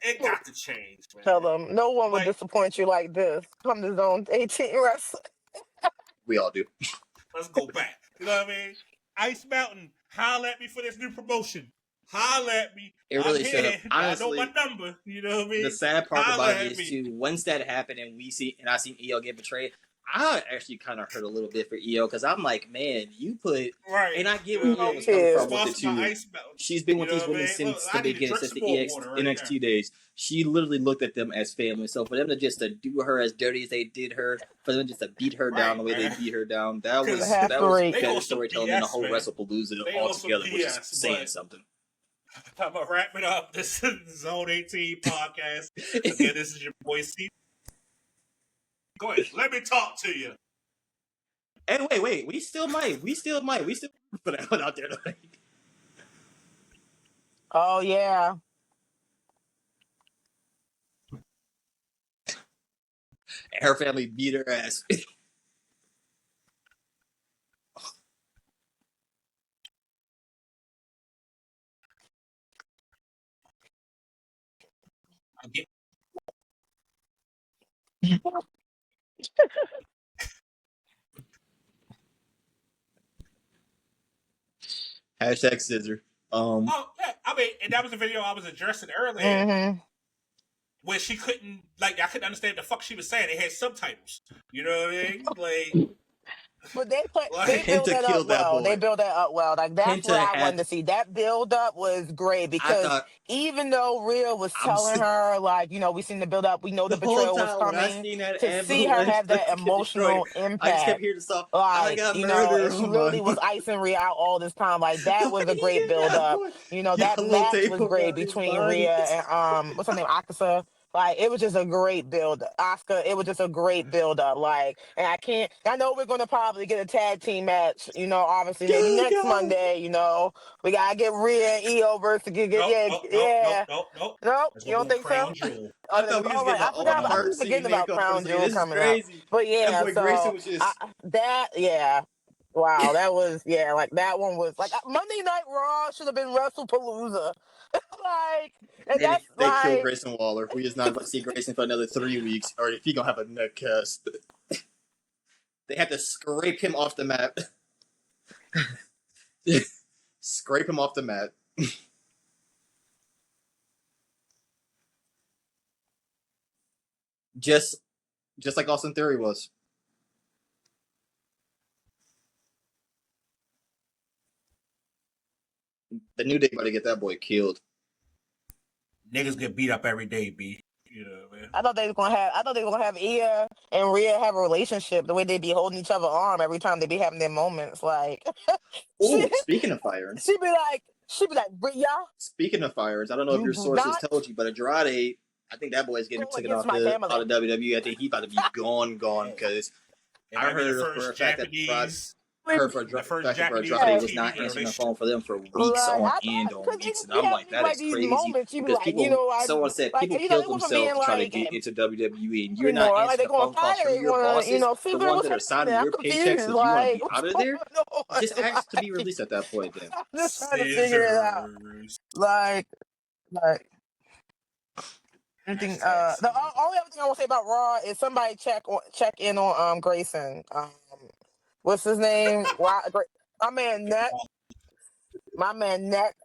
it got to change, man. Tell them no one would disappoint you like this. Come to Zone 18 Wrestling. We all do. Let's go back. You know what I mean? Ice Mountain, holla at me for this new promotion. Holla at me. It really should have. Honestly, I know my number. You know what I mean? The sad part about it is too. Once that happened, and I seen Io get betrayed, I actually kind of hurt a little bit for Io because I'm like, man, you put and I get where Io was coming from with the two. She's been with these women since the beginning, since the NXT days. She literally looked at them as family. So for them to just do her as dirty as they did her, for them just to beat her down the way they beat her down, that was better storytelling than the whole WrestlePalooza altogether, which is saying something. I'm gonna wrap it up. This is the Zone 18 podcast. Again, this is your boy C. Go ahead. Let me talk to you. And wait, we still might put that one out there. Oh yeah. Her family beat her ass. Hashtag scissor. Oh yeah, I mean, and that was the video I was addressing earlier, Mm-hmm. where she couldn't I couldn't understand what the fuck she was saying. They had subtitles. You know what I mean? Like, But they like build Penta that up killed that well. They boy. build that up well. Like that's what Penta I wanted had. to see. That build up was great I because thought even though Rhea was I'm telling her, like, we seen the build up, we know the the whole betrayal was time when I coming, seen that to see her ambulance have that get destroyed, emotional I just kept impact. hearing the song. I Like, got murder and she on my literally was icing Rhea out all this time. Like that was a great yeah, build up. boy. That Yellow match tape was great around his between body. Rhea and what's her name, Akasa. Like it was just a great build, Oscar. It was just a great build up. Like, and I know we're gonna probably get a tag team match. Obviously maybe Oh next God. Monday. We gotta get Rhea and Io versus nope, yeah, nope, nope, nope, yeah. nope, nope. Nope, Let's you go don't on think so? Crown Jewel. I thought we was All right, getting I an forgot. I art keep scene forgetting and they about come from Crown saying Jewel this is coming up. crazy. But That yeah, boy Grayson so was just yeah. Wow, that was like that one was like Monday Night Raw should have been WrestlePalooza. Like, and that's they killed like Grayson Waller. We is not going to see Grayson for another 3 weeks, or if he gonna have a neck cast. They have to scrape him off the map. Scrape him off the mat. just like Austin Theory was. The New Day about to get that boy killed. Niggas get beat up every day, B. You know, man. I thought they were gonna have Ia and Rhea have a relationship the way they be holding each other arm every time they be having their moments. Like she, Oh, speaking of fires. she be like, Rhea, Speaking of fires, I don't know if you your do sources not told you, but Andrade, I think that boy's getting go taken against off my the family. out of WWE. I think he about to be gone because And I that'd be the heard for first a fact that Japanese, the first Japanese Andrade was TV not answering the relationship. phone for them for Like weeks on I end thought, on because they weeks, just and be I'm like, having that like is these crazy moments. You be because like, someone said like people they killed wasn't being themselves to try to like get into WWE, and you're not anymore. Like answering they the going phone calls fire. from They your want bosses, to, the Caesar, ones what's that are happening? signing I'm your confused. paychecks, because you want to Like be what's out of going there. on? Just ask to be Like, released at that point. Then I'm just trying to figure it out. Scissors. Like anything. The only other thing I want to say about Raw is somebody check in on Grayson. What's his name? My man Neck. My man Neck.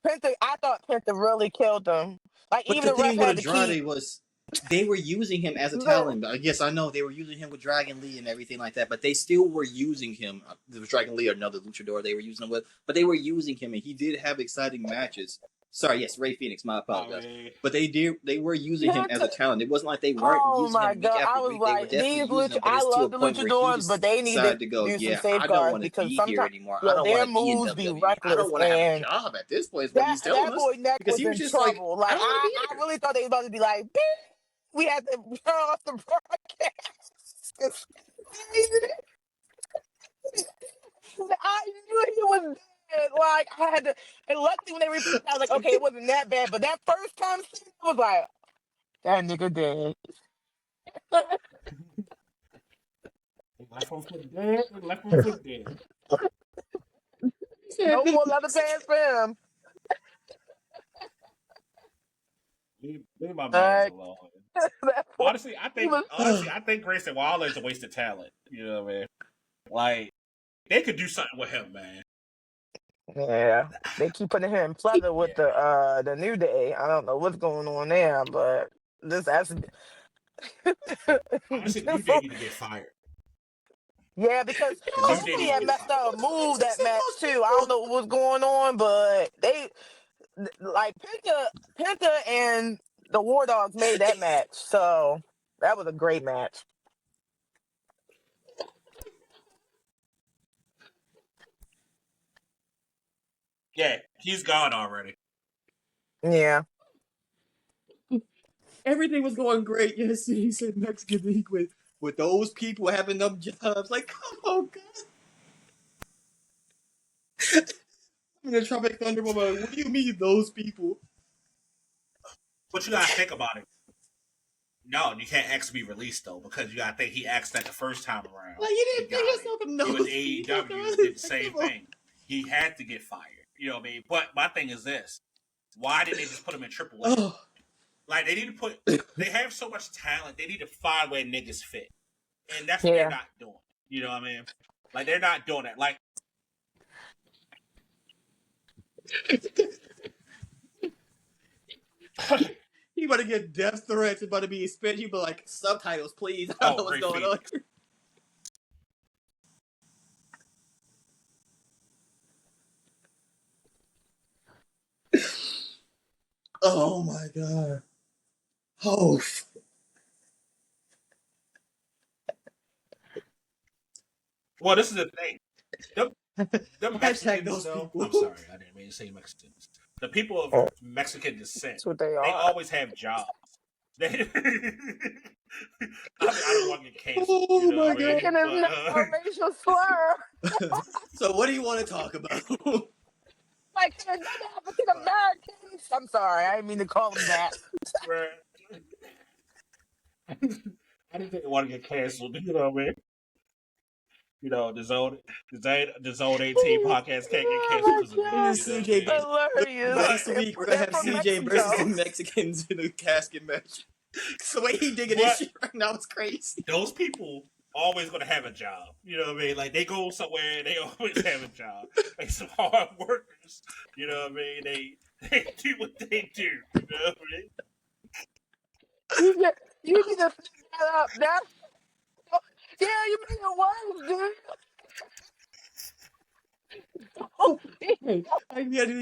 Penta. I thought Penta really killed him. Like but even the the ref thing with had to keep. Andrade was they were using him as a No, talent. Yes, I know they were using him with Dragon Lee and everything like that, but they still were using him. It was Dragon Lee or another luchador they were using him with, but they were using him, and he did have exciting matches. Sorry, yes, Ray Phoenix. My apologies. But they were using him as a talent. It wasn't like they weren't oh using my him week god! I after was week. They were like, definitely these using him, but I it's to a love the point where he luchadors, but just they need to decided to go, do some yeah, I don't safeguards want to because be here sometimes anymore. I don't their want to be in moves be WWE. I reckless, don't want to have a and job at this place. What he's telling that us, boy Neck because was he was in just like, trouble. I Like don't want to be I here. really thought they was about to be like, "Beep, we had to turn off the broadcast." I knew he was dead. Like I had to, and luckily when they repeated, I was like, okay, it wasn't that bad. But that first time, I was like, that nigga dead. Left one foot dead, left one foot dead. No more leather pants for him. Leave my man alone. That boy, Honestly, I think Grayson Waller is a waste of talent. You know what I mean? Like they could do something with him, man. yeah, they keep putting him in pleather with the New Day. I don't know what's going on there, but that's Honestly, the New Day need to get fired. yeah, because The New Day Kofi need to had get messed fired. up a move that match too. I don't know what was going on, but they like Penta and the War Dogs made that match, so that was a great match. Yeah, he's gone already. Yeah. Everything was going great. Yes, he said Mexican League with with those people having them jobs, like, come on, God. I'm in the Tropic Thunder, but like, what do you mean those people? But you gotta think about it. No, you can't ask to be released though, because you gotta think he asked that the first time around. Like, you He didn't got think it. yourself in Even those people, AEW guys. did the Like, same come on. thing. He had to get fired. You know what I mean? But my thing is this: why didn't they just put him in AAA? Oh, Like they need to put. They have so much talent. They need to find where niggas fit, and that's what Yeah. they're not doing. You know what I mean? Like they're not doing that. Like he about to get death threats, about to be in Spanish. He be like, subtitles, please. I don't know what's Ray going on. Phoenix. Oh my God. Oh, Well, this is the thing. Them hashtag Mexicans, those though. people. I'm sorry, I didn't mean to say Mexicans. The people of Oh. Mexican descent, That's what they they are. always have jobs. They, I don't want to get canceled. Oh You know my what I mean? Mexican is not a racial slur. So what do you want to talk about? Like, they're not African Americans. I'm sorry, I didn't mean to call them that. Bruh. I didn't think I want to get canceled. You know what I mean? You know, the zone 18 podcast can't get canceled because of me. It is You know CJ. what I mean? Hilarious. Next week we're gonna They're have from CJ versus Mexico. the Mexicans in a casket match. So the way he digging What? this shit right now is crazy. Those people always gonna have a job. You know what I mean? Like they go somewhere, they always have a job. They some hard workers. You know what I mean? They do what they do. You know what I mean? You need to fix that up. Yeah, you made it worse, dude. We gotta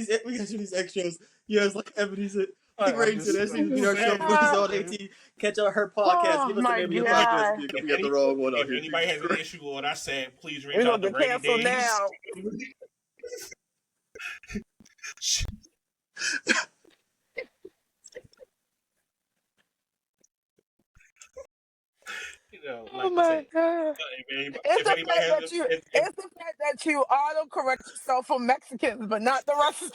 do these extras. Yeah, it's like Ebony said. Like I'm Rain said, just that seems to be our show saying, for Zone man. 18. Catch out her podcast. Oh Give us my the name of your God. podcast because we got the wrong one out If here. anybody has an issue with what I said, please reach We're out gonna to get Rainy canceled Days. now. You know, Oh like I my said, God. if It's the anybody fact has, that you if, it's the fact that you auto-correct yourself for Mexicans, but not the rest of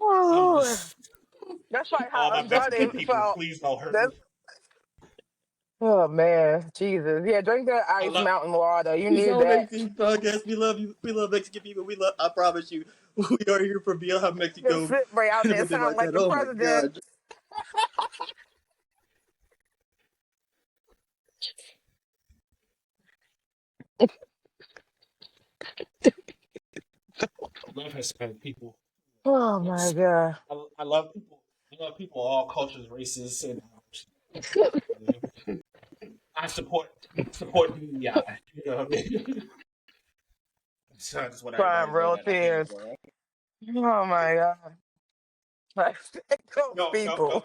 Oh I'm Lord. just, That's like all how my Mexican Andrade people, felt. please don't hurt That's me. Oh man, Jesus. Yeah, drink that I ice love. mountain water. You need Zone that. 18 podcast. We love you. We love Mexican people. We love. I promise you, we are here for Beyond Mexico. Just sit right out And there everything sound like like that. the Oh my president. God. I love Hispanic people. Oh my God. I love people. I love people of all cultures, races, and I support DEI. You know what I mean? So I just want everybody Crying to know real that I hear you, tears. bro. Oh my God. Like, those No, people.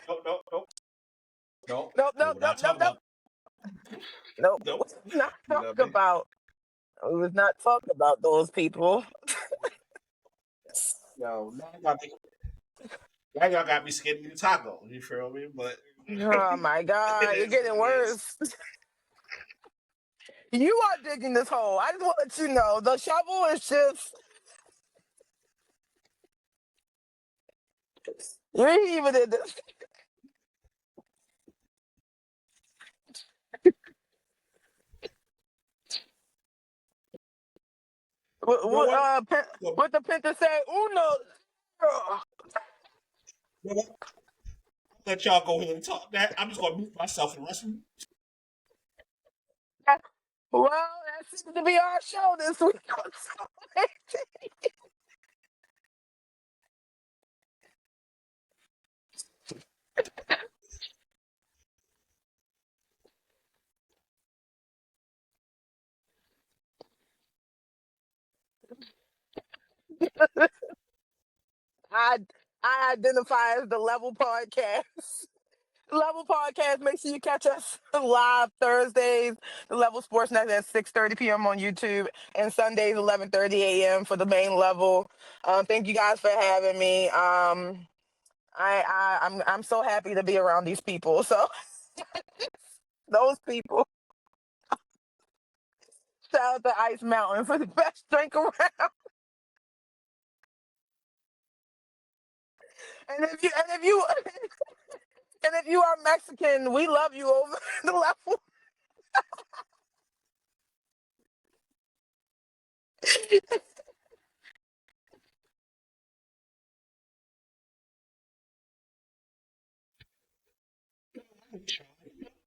no. Nope, We're nope, nope, not nope, talking nope. about. Nope. Nope. Let's not You know talk what I mean? about. Let's not talk about those people. Yo, now y'all got me scared to eat a taco. You feel me? But Oh my God. You're it is what getting it is. worse. You are digging this hole. I just want to let you know. The shovel is just. You ain't even in this. You know what? What the Penta say? Uno. Ugh. You know what? Let y'all go ahead and talk that. I'm just gonna mute myself and rest. Well, that seems to be our show this week. On Zone 18. I identify as the level podcast. Level Podcast. Make sure you catch us live Thursdays, the Level Sports Net at 6:30 p.m. on YouTube, and Sundays 11:30 a.m. for the main level. Thank you guys for having me. I'm so happy to be around these people. So those people. Shout out to Ice Mountain for the best drink around. And if you are Mexican, we love you over the level.